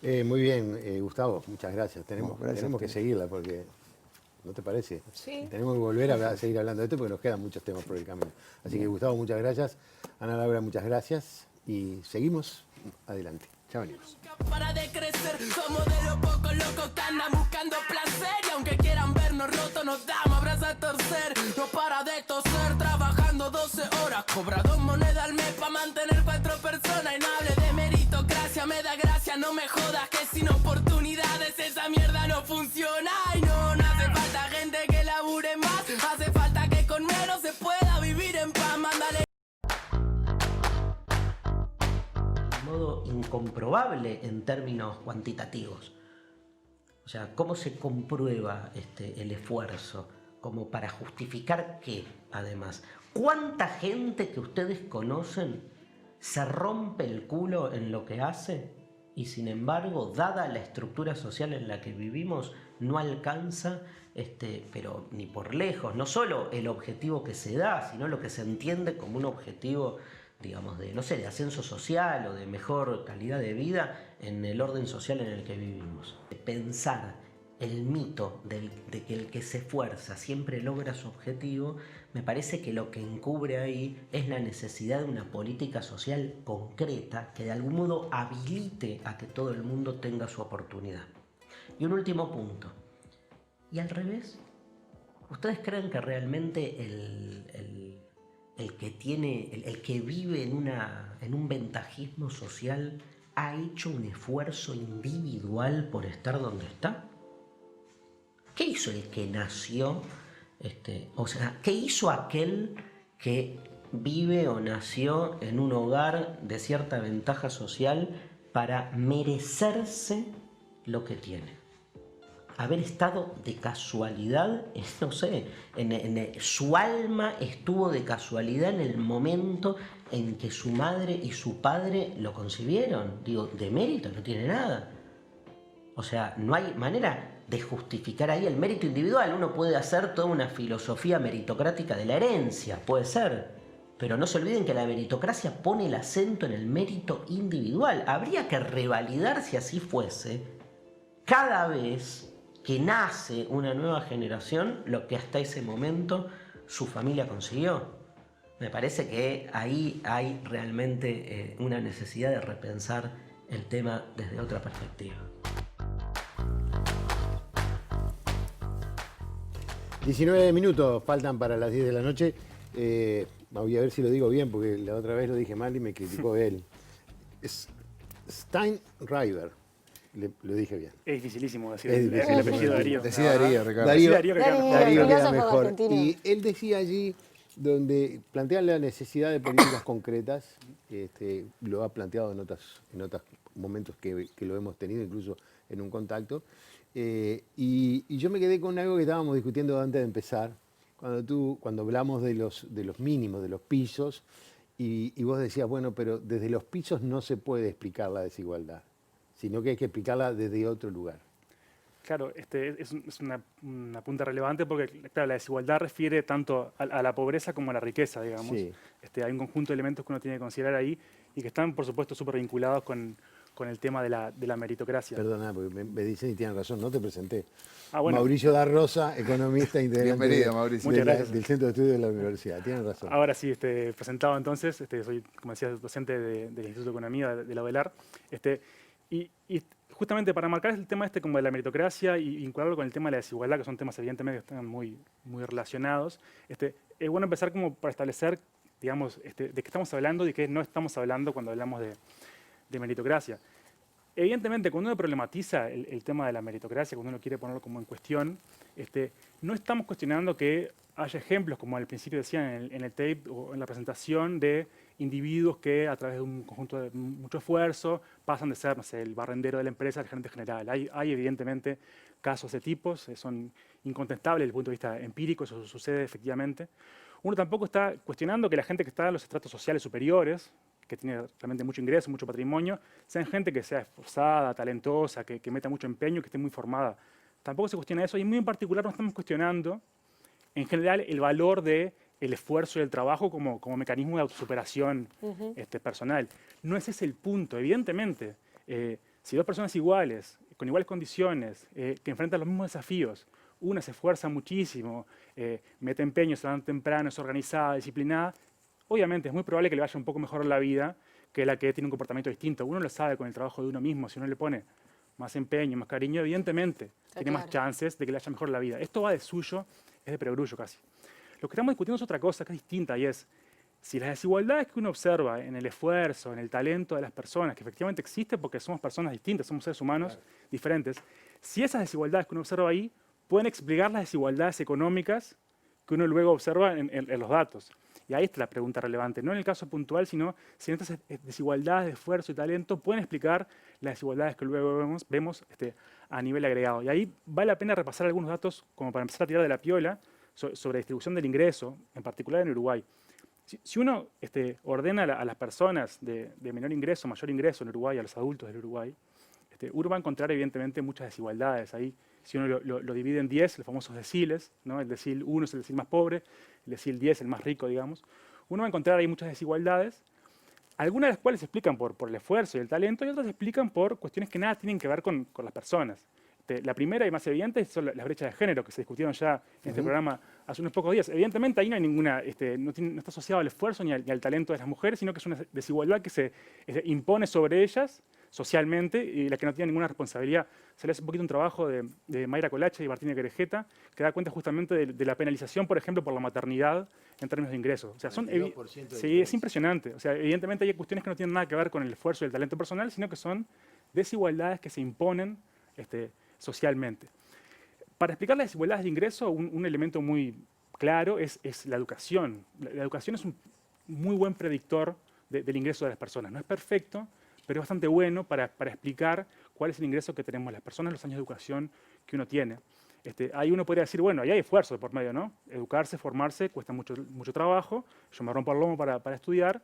Muy bien, Gustavo, muchas gracias. Tenemos gracias que seguirla porque, ¿no te parece? Sí. Tenemos que volver a seguir hablando de esto porque nos quedan muchos temas por el camino. Así que, Gustavo, muchas gracias. Ana Laura, muchas gracias. Y seguimos adelante. Ya venimos. Para de crecer, somos de los pocos locos que andan buscando placer. Y aunque quieran vernos rotos, nos damos abrazos a torcer. No para de toser, trabajando 12 horas. Cobra 2 monedas al mes para mantener 4 personas. Y no hable de meritocracia, me da gracia, no me jodas. Que sin oportunidades esa mierda no funciona. Y no hace falta gente que labure más. Hace falta que con menos se pueda vivir en paz. Mándale. Modo incomprobable en términos cuantitativos. O sea, ¿cómo se comprueba el esfuerzo? Como para justificar qué, además. ¿Cuánta gente que ustedes conocen se rompe el culo en lo que hace y sin embargo, dada la estructura social en la que vivimos, no alcanza, pero ni por lejos, no solo el objetivo que se da, sino lo que se entiende como un objetivo, digamos, de, no sé, de ascenso social o de mejor calidad de vida en el orden social en el que vivimos? Pensar el mito de que el que se esfuerza siempre logra su objetivo, me parece que lo que encubre ahí es la necesidad de una política social concreta que de algún modo habilite a que todo el mundo tenga su oportunidad. Y un último punto. ¿Y al revés? ¿Ustedes creen que realmente el que vive en un ventajismo social ha hecho un esfuerzo individual por estar donde está? ¿Qué hizo el que nació? O sea, ¿qué hizo aquel que vive o nació en un hogar de cierta ventaja social para merecerse lo que tiene? Haber estado de casualidad, no sé, su alma estuvo de casualidad en el momento en que su madre y su padre lo concibieron. Digo, de mérito no tiene nada. O sea, no hay manera de justificar ahí el mérito individual. Uno puede hacer toda una filosofía meritocrática de la herencia, puede ser. Pero no se olviden que la meritocracia pone el acento en el mérito individual. Habría que revalidar, si así fuese, cada vez que nace una nueva generación, lo que hasta ese momento su familia consiguió. Me parece que ahí hay realmente una necesidad de repensar el tema desde otra perspectiva. 19 minutos faltan para las 10 de la noche. Voy a ver si lo digo bien, porque la otra vez lo dije mal y me criticó él. Es Steinreiber. Lo dije bien. Es dificilísimo decir el apellido de Darío. Decía Darío, Ricardo. Darío queda mejor. Y él decía allí, donde plantea la necesidad de políticas concretas, lo ha planteado en otros momentos que lo hemos tenido, incluso en un contacto. Y yo me quedé con algo que estábamos discutiendo antes de empezar, cuando hablamos de los mínimos, de los pisos, y vos decías, bueno, pero desde los pisos no se puede explicar la desigualdad, sino que hay que explicarla desde otro lugar. Claro, es una punta relevante porque, claro, la desigualdad refiere tanto a la pobreza como a la riqueza, digamos. Sí. Hay un conjunto de elementos que uno tiene que considerar ahí y que están, por supuesto, súper vinculados con el tema de la meritocracia. Perdona, porque me dicen y tienen razón, no te presenté. Bueno. Mauricio da Rosa, economista integrante del Centro de Estudios de la Universidad. Tienen razón. Ahora sí, presentado entonces, soy, como decía, docente del Instituto de Economía de la UDELAR. Y justamente para marcar el tema como de la meritocracia y vincularlo con el tema de la desigualdad, que son temas evidentemente que están muy relacionados, es bueno empezar como para establecer, digamos, de qué estamos hablando y de qué no estamos hablando cuando hablamos de meritocracia. Evidentemente, cuando uno problematiza el tema de la meritocracia, cuando uno quiere ponerlo como en cuestión, no estamos cuestionando que haya ejemplos, como al principio decían en el tape o en la presentación, de individuos que a través de un conjunto de mucho esfuerzo pasan de ser, no sé, el barrendero de la empresa al gerente general. Hay evidentemente casos de tipos, son incontestables desde el punto de vista empírico, eso sucede efectivamente. Uno tampoco está cuestionando que la gente que está en los estratos sociales superiores, que tiene realmente mucho ingreso, mucho patrimonio, sean gente que sea esforzada, talentosa, que meta mucho empeño, que esté muy formada. Tampoco se cuestiona eso, y muy en particular no estamos cuestionando, en general, el valor del esfuerzo y el trabajo como mecanismo de autosuperación personal. No ese es el punto. Evidentemente, si dos personas iguales, con iguales condiciones, que enfrentan los mismos desafíos, una se esfuerza muchísimo, mete empeño, se levanta temprano, es organizada, disciplinada, obviamente es muy probable que le vaya un poco mejor la vida que la que tiene un comportamiento distinto. Uno lo sabe con el trabajo de uno mismo. Si uno le pone más empeño, más cariño, evidentemente tiene más chances de que le vaya mejor la vida. Esto va de suyo, es de perogrullo casi. Lo que estamos discutiendo es otra cosa que es distinta, y es si las desigualdades que uno observa en el esfuerzo, en el talento de las personas, que efectivamente existe porque somos personas distintas, somos seres humanos diferentes, si esas desigualdades que uno observa ahí pueden explicar las desigualdades económicas que uno luego observa en los datos. Y ahí está la pregunta relevante, no en el caso puntual, sino si estas desigualdades de esfuerzo y talento pueden explicar las desigualdades que luego vemos a nivel agregado. Y ahí vale la pena repasar algunos datos como para empezar a tirar de la piola sobre distribución del ingreso, en particular en Uruguay. Si uno ordena a las personas de menor ingreso, mayor ingreso en Uruguay, a los adultos del Uruguay, uno va a encontrar evidentemente muchas desigualdades ahí. Si uno lo divide en 10, los famosos deciles, ¿no? El decil 1 es el decil más pobre, el decil 10 el más rico, digamos. Uno va a encontrar ahí muchas desigualdades, algunas de las cuales se explican por el esfuerzo y el talento, y otras se explican por cuestiones que nada tienen que ver con las personas. La primera y más evidente son las brechas de género que se discutieron ya en este programa hace unos pocos días. Evidentemente ahí no hay ninguna, no está asociado al esfuerzo ni al talento de las mujeres, sino que es una desigualdad que se impone sobre ellas socialmente y la que no tiene ninguna responsabilidad. Se le hace un poquito un trabajo de Mayra Colache y Martina Querejeta que da cuenta justamente de la penalización, por ejemplo, por la maternidad en términos de ingresos. O sea, sí, es impresionante. O sea, evidentemente hay cuestiones que no tienen nada que ver con el esfuerzo y el talento personal, sino que son desigualdades que se imponen socialmente. Para explicar las desigualdades de ingreso, un elemento muy claro es la educación. La educación es un muy buen predictor del ingreso de las personas. No es perfecto, pero es bastante bueno para explicar cuál es el ingreso que tenemos las personas en los años de educación que uno tiene. Ahí uno podría decir, bueno, ahí hay esfuerzo de por medio, ¿no? Educarse, formarse, cuesta mucho trabajo, yo me rompo el lomo para estudiar,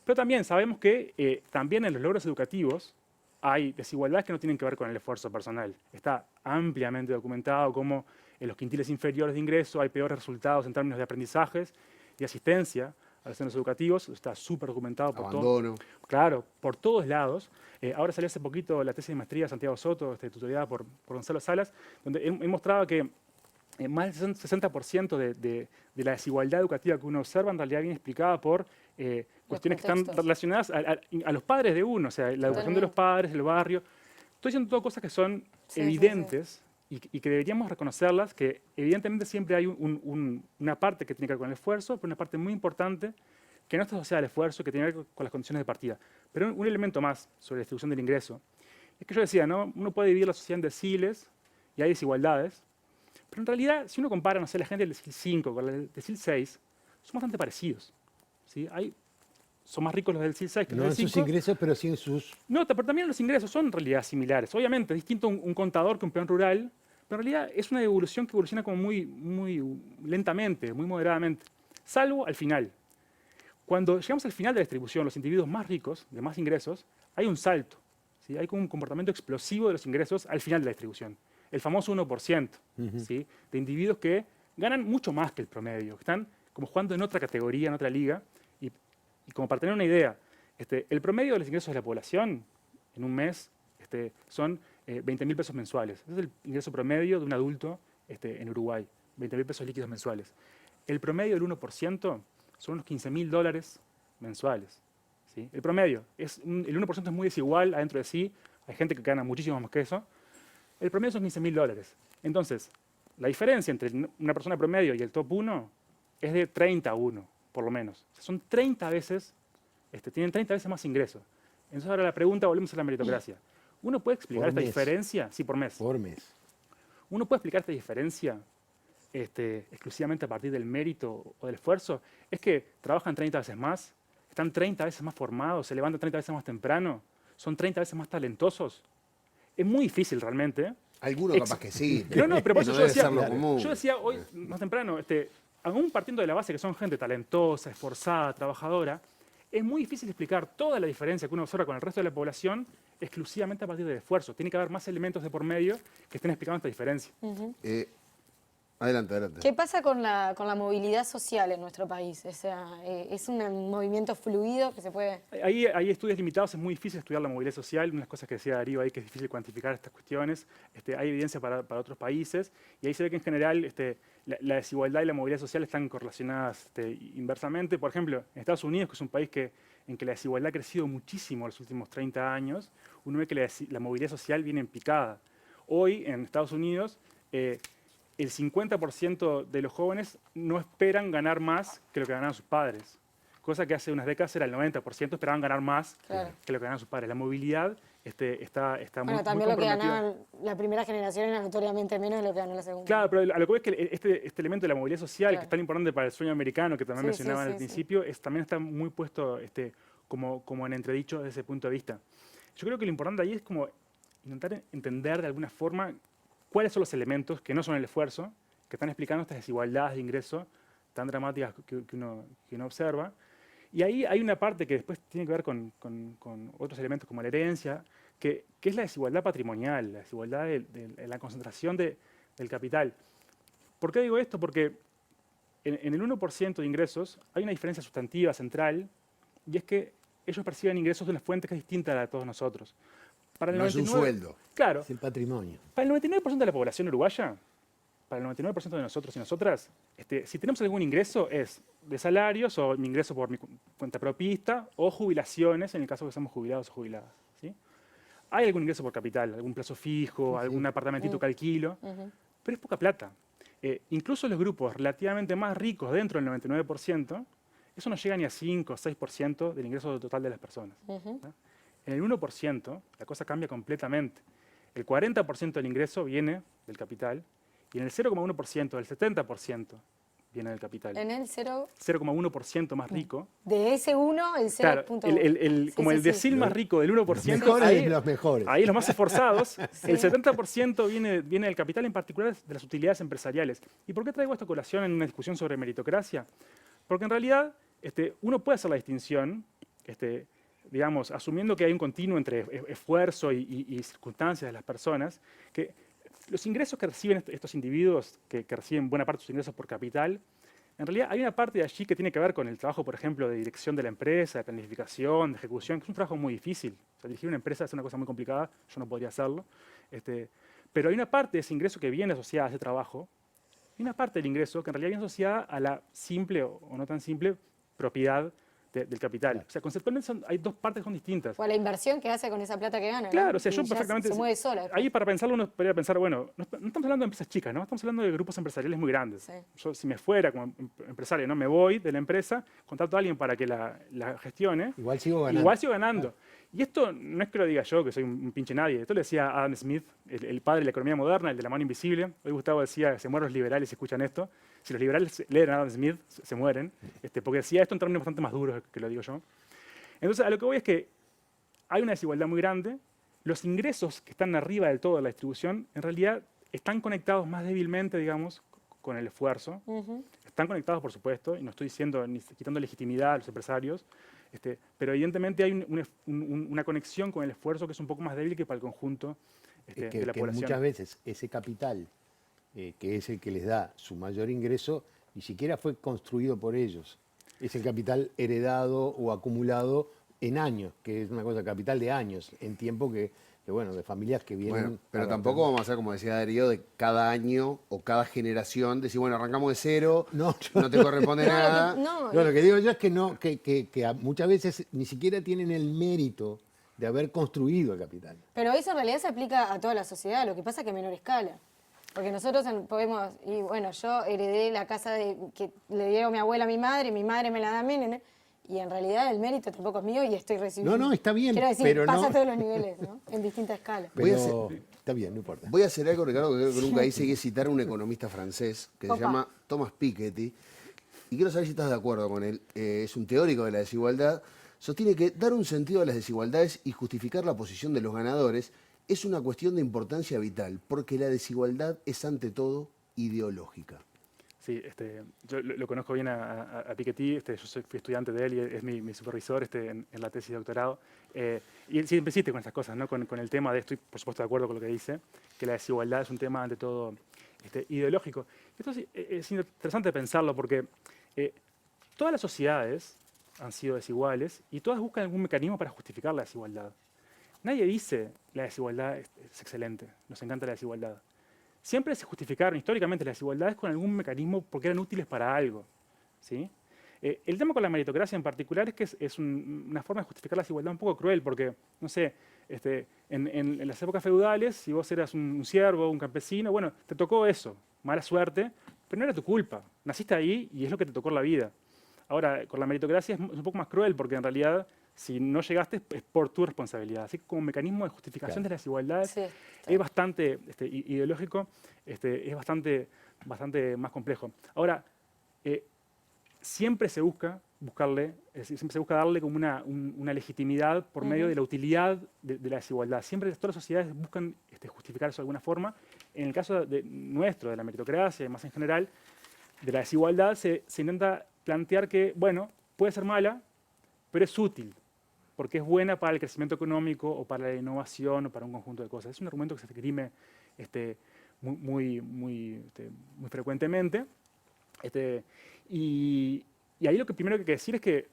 pero también sabemos que también en los logros educativos hay desigualdades que no tienen que ver con el esfuerzo personal. Está ampliamente documentado cómo en los quintiles inferiores de ingreso hay peores resultados en términos de aprendizajes y asistencia a los centros educativos. Está súper documentado por todo. Claro, por todos lados. Ahora salió hace poquito la tesis de maestría de Santiago Soto, tutoriada por Gonzalo Salas, donde él mostraba que más del 60% de la desigualdad educativa que uno observa en realidad viene explicada por cuestiones que están relacionadas a los padres de uno, o sea, la educación de los padres, el barrio. Estoy diciendo todas cosas que son evidentes y que deberíamos reconocerlas, que evidentemente siempre hay una parte que tiene que ver con el esfuerzo, pero una parte muy importante que no está asociada al esfuerzo, que tiene que ver con las condiciones de partida. Pero un elemento más sobre la distribución del ingreso es que yo decía, ¿no? Uno puede dividir la sociedad en deciles y hay desigualdades, pero en realidad, si uno compara, no sé, la gente del decil 5 con la del decil 6, son bastante parecidos. ¿Sí? Son más ricos los del decil 6 que los del 5. No en sus ingresos, pero sí en sus... No, pero también los ingresos son en realidad similares. Obviamente, es distinto un contador que un peón rural, pero en realidad es una evolución que evoluciona como muy lentamente, muy moderadamente, salvo al final. Cuando llegamos al final de la distribución, los individuos más ricos, de más ingresos, hay un salto. ¿Sí? Hay como un comportamiento explosivo de los ingresos al final de la distribución. El famoso 1%, ¿sí? De individuos que ganan mucho más que el promedio, que están como jugando en otra categoría, en otra liga. Y como para tener una idea, el promedio de los ingresos de la población en un mes son 20.000 pesos mensuales. Ese es el ingreso promedio de un adulto en Uruguay, 20.000 pesos líquidos mensuales. El promedio del 1% son unos $15.000 mensuales. ¿Sí? El promedio, el 1% es muy desigual adentro de sí, hay gente que gana muchísimo más que eso. El promedio son $15.000. Entonces, la diferencia entre una persona promedio y el top 1 es de 30 a 1, por lo menos. O sea, son 30 veces, tienen 30 veces más ingresos. Entonces ahora la pregunta, volvemos a la meritocracia. ¿Uno puede explicar esta diferencia? Sí, por mes. Por mes. ¿Uno puede explicar esta diferencia exclusivamente a partir del mérito o del esfuerzo? Es que trabajan 30 veces más, están 30 veces más formados, se levantan 30 veces más temprano, son 30 veces más talentosos. Es muy difícil realmente. Algunos capaz que sí. No, pero por eso yo decía hoy, más temprano, aún partiendo de la base que son gente talentosa, esforzada, trabajadora, es muy difícil explicar toda la diferencia que uno observa con el resto de la población exclusivamente a partir del esfuerzo. Tiene que haber más elementos de por medio que estén explicando esta diferencia. Adelante, adelante. ¿Qué pasa con la movilidad social en nuestro país? O sea, ¿es un movimiento fluido que se puede...? Hay estudios limitados, es muy difícil estudiar la movilidad social. Una de las cosas que decía Darío ahí, que es difícil cuantificar estas cuestiones. Hay evidencia para otros países, y ahí se ve que en general la desigualdad y la movilidad social están correlacionadas inversamente. Por ejemplo, en Estados Unidos, que es un país en que la desigualdad ha crecido muchísimo en los últimos 30 años, uno ve que la movilidad social viene en picada. Hoy, en Estados Unidos, el 50% de los jóvenes no esperan ganar más que lo que ganaban sus padres. Cosa que hace unas décadas era el 90%, esperaban ganar más que lo que ganaban sus padres. La movilidad está bueno, también lo que ganaban la primera generación era notoriamente menos de lo que ganó la segunda. Claro, pero a lo que ves que este elemento de la movilidad social, que es tan importante para el sueño americano, que también mencionaban al principio, también está muy puesto como en entredicho desde ese punto de vista. Yo creo que lo importante ahí es como intentar entender de alguna forma cuáles son los elementos que no son el esfuerzo, que están explicando estas desigualdades de ingreso tan dramáticas que uno observa. Y ahí hay una parte que después tiene que ver con otros elementos como la herencia, que es la desigualdad patrimonial, la desigualdad de la concentración del capital. ¿Por qué digo esto? Porque en el 1% de ingresos hay una diferencia sustantiva central, y es que ellos perciben ingresos de una fuente que es distinta a la de todos nosotros. Para el no 99, es un sueldo. Claro. Es el patrimonio. Para el 99% de la población uruguaya, para el 99% de nosotros y nosotras, si tenemos algún ingreso es de salarios o mi ingreso por mi cuenta propista o jubilaciones, en el caso que somos jubilados o jubiladas. ¿Sí? Hay algún ingreso por capital, algún plazo fijo, algún apartamentito que alquilo, pero es poca plata. Incluso los grupos relativamente más ricos dentro del 99%, eso no llega ni a 5 o 6% del ingreso total de las personas. En el 1% la cosa cambia completamente. El 40% del ingreso viene del capital y en el 0,1% del 70% viene del capital. En el 0,1% más rico. De ese 1, el 0,1. Como el decil más rico del 1%. Los mejores. Ahí los más esforzados. El 70% viene del capital, en particular de las utilidades empresariales. ¿Y por qué traigo esta colación en una discusión sobre meritocracia? Porque en realidad uno puede hacer la distinción, digamos, asumiendo que hay un continuo entre esfuerzo y circunstancias de las personas, que los ingresos que reciben estos individuos, que reciben buena parte de sus ingresos por capital, en realidad hay una parte de allí que tiene que ver con el trabajo, por ejemplo, de dirección de la empresa, de planificación, de ejecución, que es un trabajo muy difícil. O sea, dirigir una empresa es una cosa muy complicada, yo no podría hacerlo. Pero hay una parte de ese ingreso que viene asociada a ese trabajo, y una parte del ingreso que en realidad viene asociada a la simple o no tan simple propiedad del capital. Claro. O sea, conceptualmente hay dos partes que son distintas. O la inversión que hace con esa plata que gana. Claro, ¿no? o sea, yo perfectamente... Se mueve sola. Ahí para pensarlo uno podría pensar, bueno, no estamos hablando de empresas chicas, ¿no? Estamos hablando de grupos empresariales muy grandes. Sí. Yo, si me fuera como empresario, ¿no? Me voy de la empresa, contrato a alguien para que la gestione. Igual sigo ganando. Igual sigo ganando. Claro. Y esto no es que lo diga yo, que soy un pinche nadie. Esto lo decía Adam Smith, el padre de la economía moderna, el de la mano invisible. Hoy Gustavo decía, se mueren los liberales si escuchan esto. Si los liberales leen a Adam Smith, se mueren. Porque decía esto en términos bastante más duros que lo digo yo. Entonces, a lo que voy es que hay una desigualdad muy grande. Los ingresos que están arriba del todo de la distribución, en realidad, están conectados más débilmente, digamos, con el esfuerzo. Están conectados, por supuesto, y no estoy diciendo ni quitando legitimidad a los empresarios, pero evidentemente hay una conexión con el esfuerzo que es un poco más débil que para el conjunto de la población. Muchas veces ese capital, que es el que les da su mayor ingreso, ni siquiera fue construido por ellos. Es el capital heredado o acumulado en años, que es una cosa, capital de años, en tiempo que bueno, de familias que vienen... Bueno, pero tampoco vamos a hacer, como decía Darío, de cada año o cada generación, decir, bueno, arrancamos de cero, no te corresponde nada. No, lo que digo yo es que muchas veces ni siquiera tienen el mérito de haber construido el capital. Pero eso en realidad se aplica a toda la sociedad, lo que pasa es que a menor escala. Porque nosotros podemos, y bueno, yo heredé la casa que le dio mi abuela a mi madre me la da a mí, y en realidad el mérito tampoco es mío y estoy recibiendo. No, está bien, quiero decir, pero pasa a todos los niveles, ¿no? En distintas escalas. Está bien, no importa. Voy a hacer algo, Ricardo, que creo que nunca hice, y es citar a un economista francés que se llama Thomas Piketty, y quiero saber si estás de acuerdo con él. Es un teórico de la desigualdad, sostiene que dar un sentido a las desigualdades y justificar la posición de los ganadores es una cuestión de importancia vital, porque la desigualdad es ante todo ideológica. Sí, yo lo conozco bien a Piketty, fui estudiante de él y es mi supervisor en la tesis de doctorado. Y él siempre insiste con estas cosas, ¿no? Con el tema de, estoy por supuesto de acuerdo con lo que dice, que la desigualdad es un tema ante todo ideológico. Esto es interesante pensarlo porque todas las sociedades han sido desiguales y todas buscan algún mecanismo para justificar la desigualdad. Nadie dice la desigualdad es excelente, nos encanta la desigualdad. Siempre se justificaron históricamente las desigualdades con algún mecanismo porque eran útiles para algo, ¿sí? El tema con la meritocracia en particular es que es una forma de justificar la desigualdad un poco cruel, porque, no sé, en las épocas feudales, si vos eras un siervo, un campesino, bueno, te tocó eso, mala suerte, pero no era tu culpa. Naciste ahí y es lo que te tocó en la vida. Ahora, con la meritocracia es un poco más cruel, porque en realidad, si no llegaste, es por tu responsabilidad. Así que como mecanismo de justificación de las desigualdades es bastante ideológico, es bastante más complejo. Ahora, siempre se busca darle como una legitimidad por medio de la utilidad de la desigualdad. Siempre todas las sociedades buscan justificar eso de alguna forma. En el caso nuestro, de la meritocracia y más en general, de la desigualdad, se intenta plantear que, bueno, puede ser mala, pero es útil, porque es buena para el crecimiento económico o para la innovación o para un conjunto de cosas. Es un argumento que se esgrime muy frecuentemente. Y ahí lo que primero que hay que decir es que,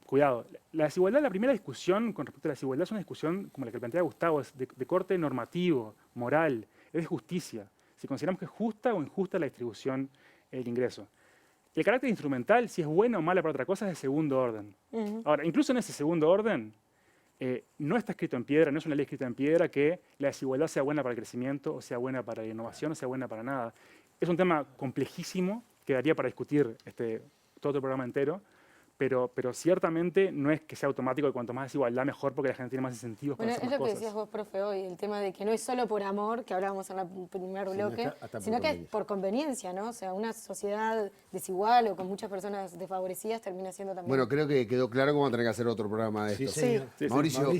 cuidado, la desigualdad, la primera discusión con respecto a la desigualdad es una discusión como la que plantea Gustavo, es de corte normativo, moral, es de justicia. Si consideramos que es justa o injusta la distribución del ingreso. El carácter instrumental, si es buena o mala para otra cosa, es de segundo orden. Ahora, incluso en ese segundo orden, no está escrito en piedra, no es una ley escrita en piedra que la desigualdad sea buena para el crecimiento, o sea buena para la innovación, o sea buena para nada. Es un tema complejísimo que daría para discutir todo otro programa entero, pero ciertamente no es que sea automático que cuanto más desigualdad mejor porque la gente tiene más incentivos para hacer más cosas. Es lo que decías vos, profe, hoy, el tema de que no es solo por amor, que hablábamos en el primer bloque, sino que es por conveniencia, ¿no? O sea, una sociedad desigual o con muchas personas desfavorecidas termina siendo también... Bueno, creo que quedó claro cómo vamos a tener que hacer otro programa de esto. Sí. Mauricio,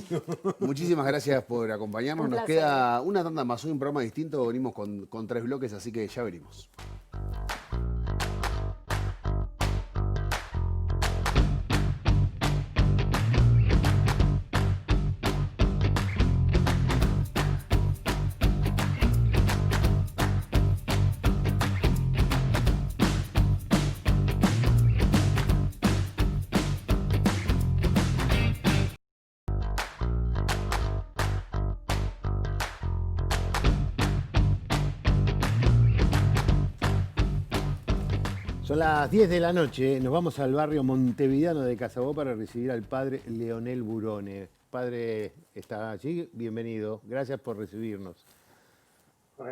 muchísimas gracias por acompañarnos. Nos queda una tanda más, hoy un programa distinto, venimos con 3 bloques, así que ya venimos. Son las 10 de la noche, nos vamos al barrio montevideano de Casabó para recibir al padre Leonel Burone. Padre, ¿está allí? Bienvenido, gracias por recibirnos.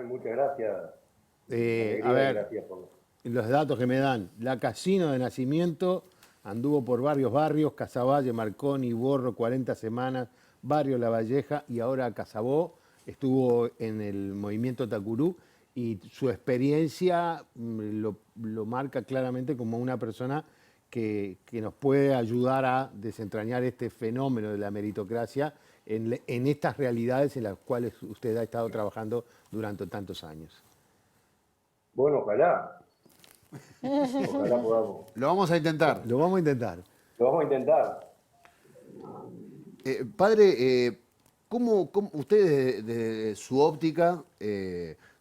Muchas gracias. A ver, gracias por... los datos que me dan. La Casino de nacimiento anduvo por varios, Casaballe, Marconi, Borro, 40 semanas, Barrio La Valleja y ahora Casabó. Estuvo en el movimiento Tacurú. Y su experiencia lo marca claramente como una persona que nos puede ayudar a desentrañar este fenómeno de la meritocracia en estas realidades en las cuales usted ha estado trabajando durante tantos años. Bueno, ojalá. Ojalá podamos. Lo vamos a intentar. Lo vamos a intentar. Padre, ¿cómo usted desde su óptica...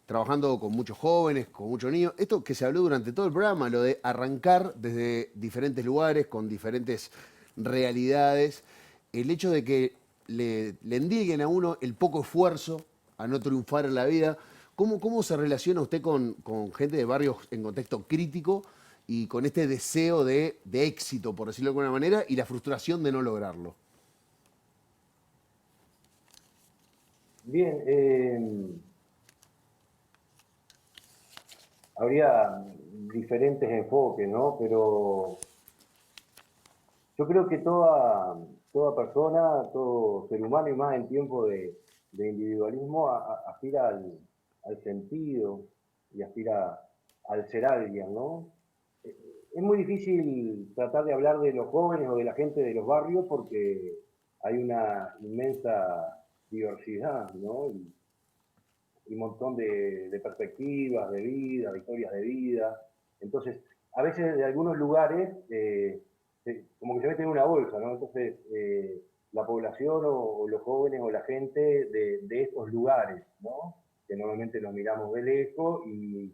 trabajando con muchos jóvenes, con muchos niños, esto que se habló durante todo el programa, lo de arrancar desde diferentes lugares, con diferentes realidades, el hecho de que le endilguen a uno el poco esfuerzo a no triunfar en la vida, ¿cómo se relaciona usted con gente de barrios en contexto crítico y con este deseo de éxito, por decirlo de alguna manera, y la frustración de no lograrlo? Bien, habría diferentes enfoques, ¿no? Pero yo creo que toda persona, todo ser humano, y más en tiempo de individualismo, aspira al sentido y aspira al ser alguien, ¿no? Es muy difícil tratar de hablar de los jóvenes o de la gente de los barrios porque hay una inmensa diversidad, ¿no? Y un montón de perspectivas de vida, de historias de vida. Entonces, a veces de algunos lugares, como que se meten en una bolsa, ¿no? Entonces, la población o los jóvenes o la gente de estos lugares, ¿no? Que normalmente los miramos de lejos y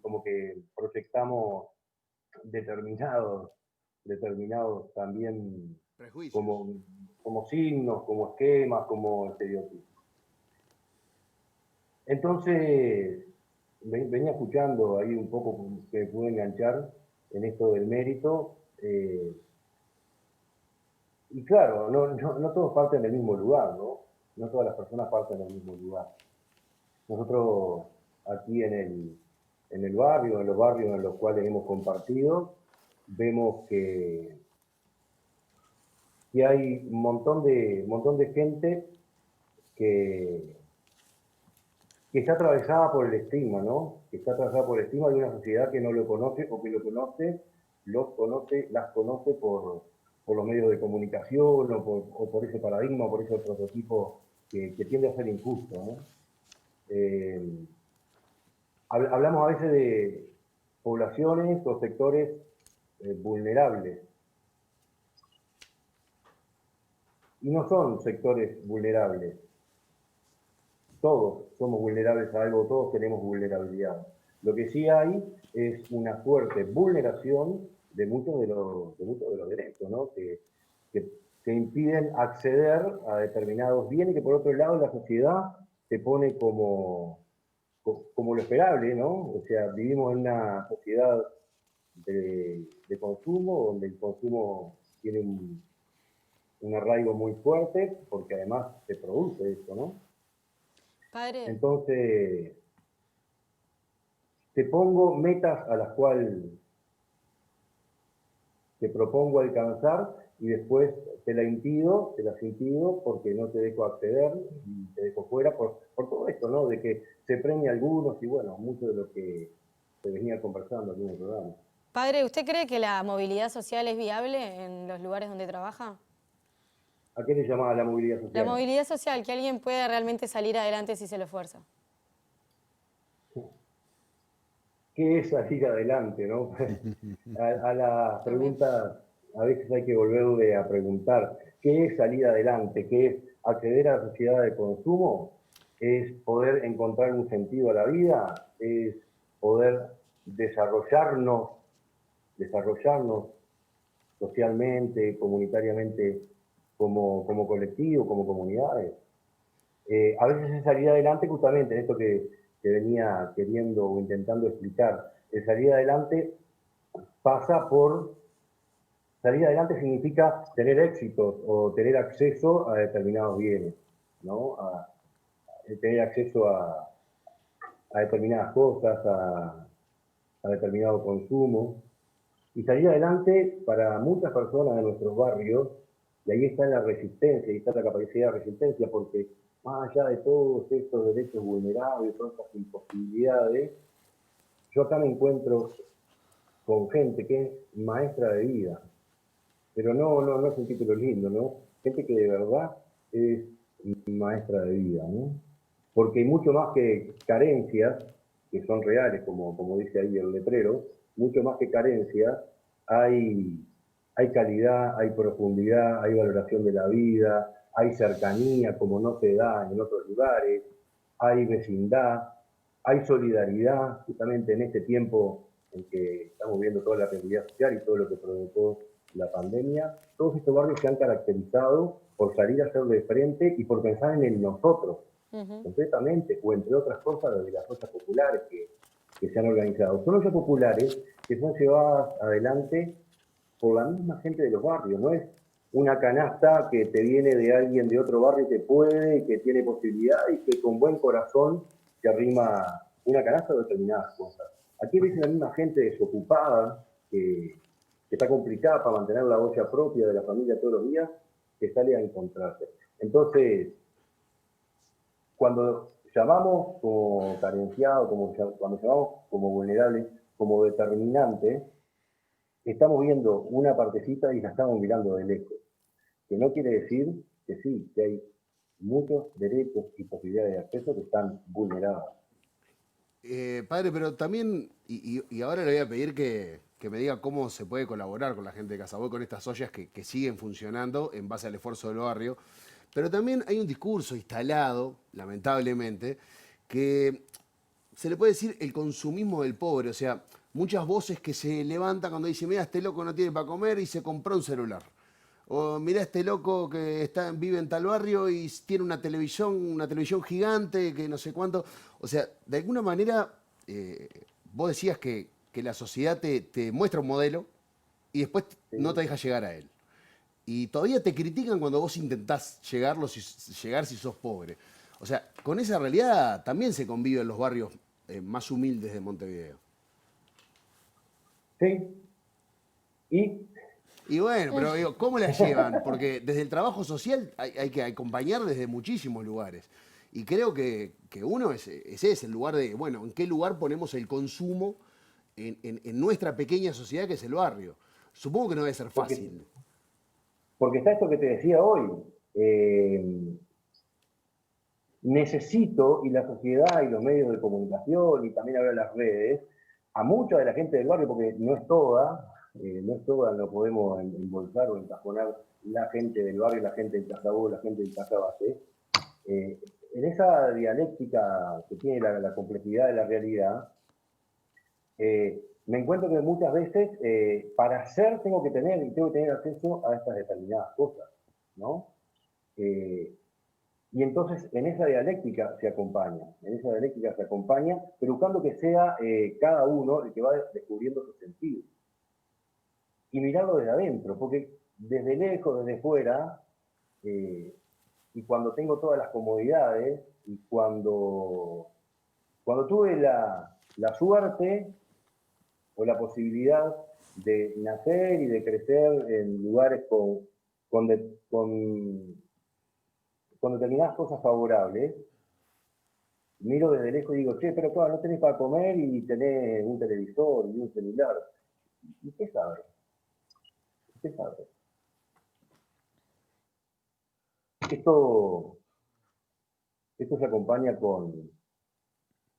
como que proyectamos determinados también como signos, como esquemas, como estereotipos. Entonces, venía escuchando ahí un poco que me pude enganchar en esto del mérito. Y claro, no todos parten del mismo lugar, ¿no? No todas las personas parten del mismo lugar. Nosotros aquí en el barrio, en los barrios en los cuales hemos compartido, vemos que hay un montón de gente que está atravesada por el estigma, ¿no? Que está atravesada por el estigma de una sociedad que no lo conoce o que las conoce por los medios de comunicación o por ese paradigma o por ese prototipo que tiende a ser injusto, ¿no? Hablamos a veces de poblaciones o sectores vulnerables. Y no son sectores vulnerables. Todos somos vulnerables a algo, todos tenemos vulnerabilidad. Lo que sí hay es una fuerte vulneración de muchos de los derechos, ¿no? Que impiden acceder a determinados bienes que por otro lado la sociedad se pone como lo esperable, ¿no? O sea, vivimos en una sociedad de consumo, donde el consumo tiene un arraigo muy fuerte, porque además se produce esto, ¿no? Padre. Entonces, te pongo metas a las cuales te propongo alcanzar y después te las impido porque no te dejo acceder y te dejo fuera por todo esto, ¿no? De que se premia a algunos y bueno, mucho de lo que se venía conversando aquí en el programa. Padre, ¿usted cree que la movilidad social es viable en los lugares donde trabaja? ¿A qué le llamaba la movilidad social? La movilidad social, que alguien pueda realmente salir adelante si se lo esfuerza. ¿Qué es salir adelante, no? A la pregunta a veces hay que volverle a preguntar, ¿qué es salir adelante? ¿Qué es acceder a la sociedad de consumo? ¿Es poder encontrar un sentido a la vida? ¿Es poder desarrollarnos socialmente, comunitariamente, como colectivo, como comunidades? A veces es salir adelante justamente en esto que venía queriendo o intentando explicar. El salir adelante salir adelante significa tener éxitos o tener acceso a determinados bienes, ¿no? Tener acceso a determinadas cosas, a determinado consumo. Y salir adelante para muchas personas de nuestros barrios, y ahí está la resistencia, y está la capacidad de resistencia, porque más allá de todos estos derechos vulnerables, todas estas imposibilidades, yo acá me encuentro con gente que es maestra de vida, pero no es un título lindo, ¿no? Gente que de verdad es maestra de vida, ¿no? Porque hay mucho más que carencias, que son reales, como dice ahí el letrero, mucho más que carencias, hay calidad, hay profundidad, hay valoración de la vida, hay cercanía como no se da en otros lugares, hay vecindad, hay solidaridad, justamente en este tiempo en que estamos viendo toda la realidad social y todo lo que provocó la pandemia. Todos estos barrios se han caracterizado por salir a hacer de frente y por pensar en el nosotros, completamente, o entre otras cosas de las ollas populares que se han organizado. Son ollas populares que son llevadas adelante por la misma gente de los barrios, no es una canasta que te viene de alguien de otro barrio que puede y que tiene posibilidad y que con buen corazón te arrima una canasta de determinadas cosas. Aquí ves la misma gente desocupada que está complicada para mantener la olla propia de la familia todos los días, que sale a encontrarse. Entonces, cuando llamamos como carenciado, cuando llamamos como vulnerable, como determinante, estamos viendo una partecita y la estamos mirando de lejos. Que no quiere decir que sí, que hay muchos derechos y posibilidades de acceso que están vulnerados. Padre, pero también, y ahora le voy a pedir que me diga cómo se puede colaborar con la gente de Casaboy, con estas ollas que siguen funcionando en base al esfuerzo del barrio. Pero también hay un discurso instalado, lamentablemente, que se le puede decir el consumismo del pobre. O sea, muchas voces que se levantan cuando dicen, mira, este loco no tiene para comer y se compró un celular. O mira, este loco que vive en tal barrio y tiene una televisión gigante, que no sé cuánto. O sea, de alguna manera, vos decías que la sociedad te muestra un modelo y después no te deja llegar a él. Y todavía te critican cuando vos intentás llegar si sos pobre. O sea, con esa realidad también se convive en los barrios más humildes de Montevideo. Sí. Y bueno, pero digo, ¿cómo la llevan? Porque desde el trabajo social hay que acompañar desde muchísimos lugares. Y creo que uno ese es el lugar de, bueno, ¿en qué lugar ponemos el consumo en nuestra pequeña sociedad que es el barrio? Supongo que no debe ser fácil. Porque está esto que te decía hoy. Necesito, y la sociedad y los medios de comunicación, y también ahora las redes, a mucha de la gente del barrio, porque no es toda, no podemos embolsar o encajonar la gente del barrio, la gente del Casaboy, la gente del Casabate. En esa dialéctica que tiene la complejidad de la realidad, me encuentro que muchas veces para hacer tengo que tener acceso a estas determinadas cosas, ¿no? Y entonces en esa dialéctica se acompaña, pero buscando que sea cada uno el que va descubriendo su sentido. Y mirarlo desde adentro, porque desde lejos, desde fuera, y cuando tengo todas las comodidades, y cuando tuve la suerte o la posibilidad de nacer y de crecer en lugares con determinadas cosas favorables, miro desde lejos y digo, che, pero claro, no tenés para comer y tenés un televisor y un celular. ¿Y qué sabes? ¿Qué sabes? Esto se acompaña con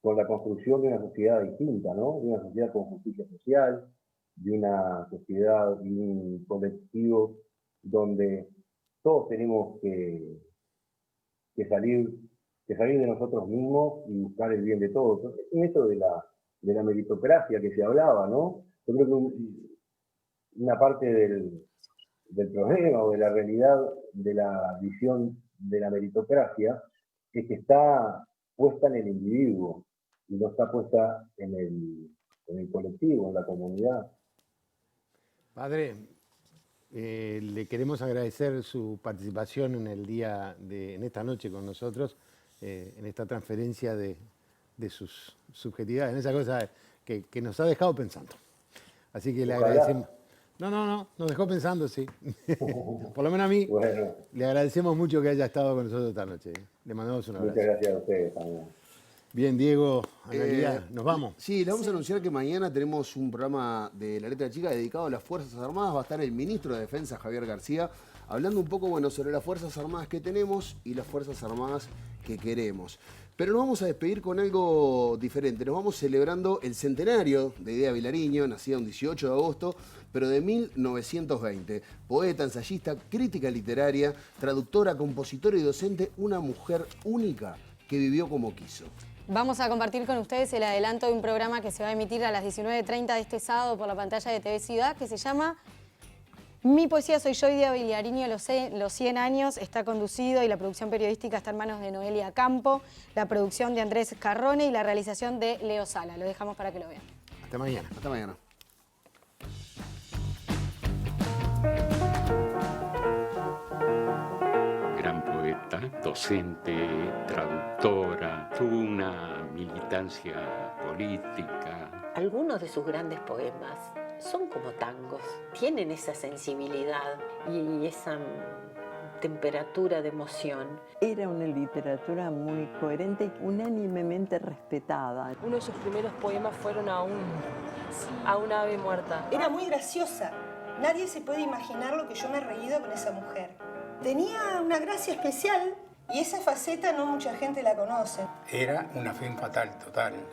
la construcción de una sociedad distinta, ¿no? De una sociedad con justicia social, de una sociedad y un colectivo donde todos tenemos que salir de nosotros mismos y buscar el bien de todos. Es esto de la meritocracia que se hablaba, ¿no? Yo creo que una parte del problema o de la realidad de la visión de la meritocracia es que está puesta en el individuo y no está puesta en el colectivo, en la comunidad. Padre, le queremos agradecer su participación en esta noche con nosotros, en esta transferencia de sus subjetividades, en esa cosa que nos ha dejado pensando. Así que le agradecemos. No, nos dejó pensando, sí. Por lo menos a mí, bueno, le agradecemos mucho que haya estado con nosotros esta noche. Le mandamos un abrazo. Muchas gracias a ustedes también. Bien, Diego, Analía, ¿nos vamos? Sí, le vamos a anunciar que mañana tenemos un programa de La Letra Chica dedicado a las Fuerzas Armadas. Va a estar el ministro de Defensa, Javier García, hablando un poco, bueno, sobre las Fuerzas Armadas que tenemos y las Fuerzas Armadas que queremos. Pero nos vamos a despedir con algo diferente. Nos vamos celebrando el centenario de Idea Vilariño, nacida un 18 de agosto, pero de 1920. Poeta, ensayista, crítica literaria, traductora, compositora y docente, una mujer única que vivió como quiso. Vamos a compartir con ustedes el adelanto de un programa que se va a emitir a las 19:30 de este sábado por la pantalla de TV Ciudad, que se llama Mi poesía soy yo, Idea Vilariño, los 100 años. Está conducido y la producción periodística está en manos de Noelia Campo, la producción de Andrés Carrone y la realización de Leo Sala. Lo dejamos para que lo vean. Hasta mañana. Hasta mañana. Gran poeta, docente, traductora, tuvo una militancia política. Algunos de sus grandes poemas son como tangos, tienen esa sensibilidad y esa temperatura de emoción. Era una literatura muy coherente y unánimemente respetada. Uno de sus primeros poemas fueron a una ave muerta. Era muy graciosa. Nadie se puede imaginar lo que yo me he reído con esa mujer. Tenía una gracia especial y esa faceta no mucha gente la conoce. Era una femme fatale total, ¿no?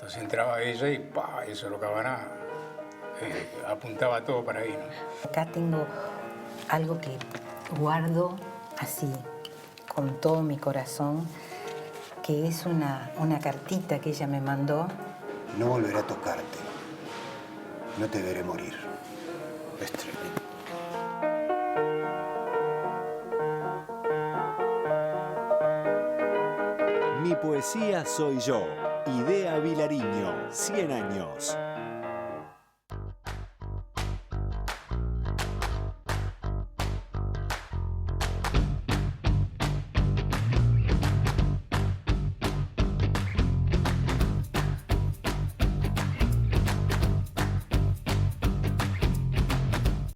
Entonces entraba ella y ¡pah! Eso lo cabana apuntaba todo para ahí, ¿no? Acá tengo algo que guardo así, con todo mi corazón, que es una cartita que ella me mandó. No volveré a tocarte. No te veré morir. Es tremendo. Mi poesía soy yo. Idea Vilariño, 100 años.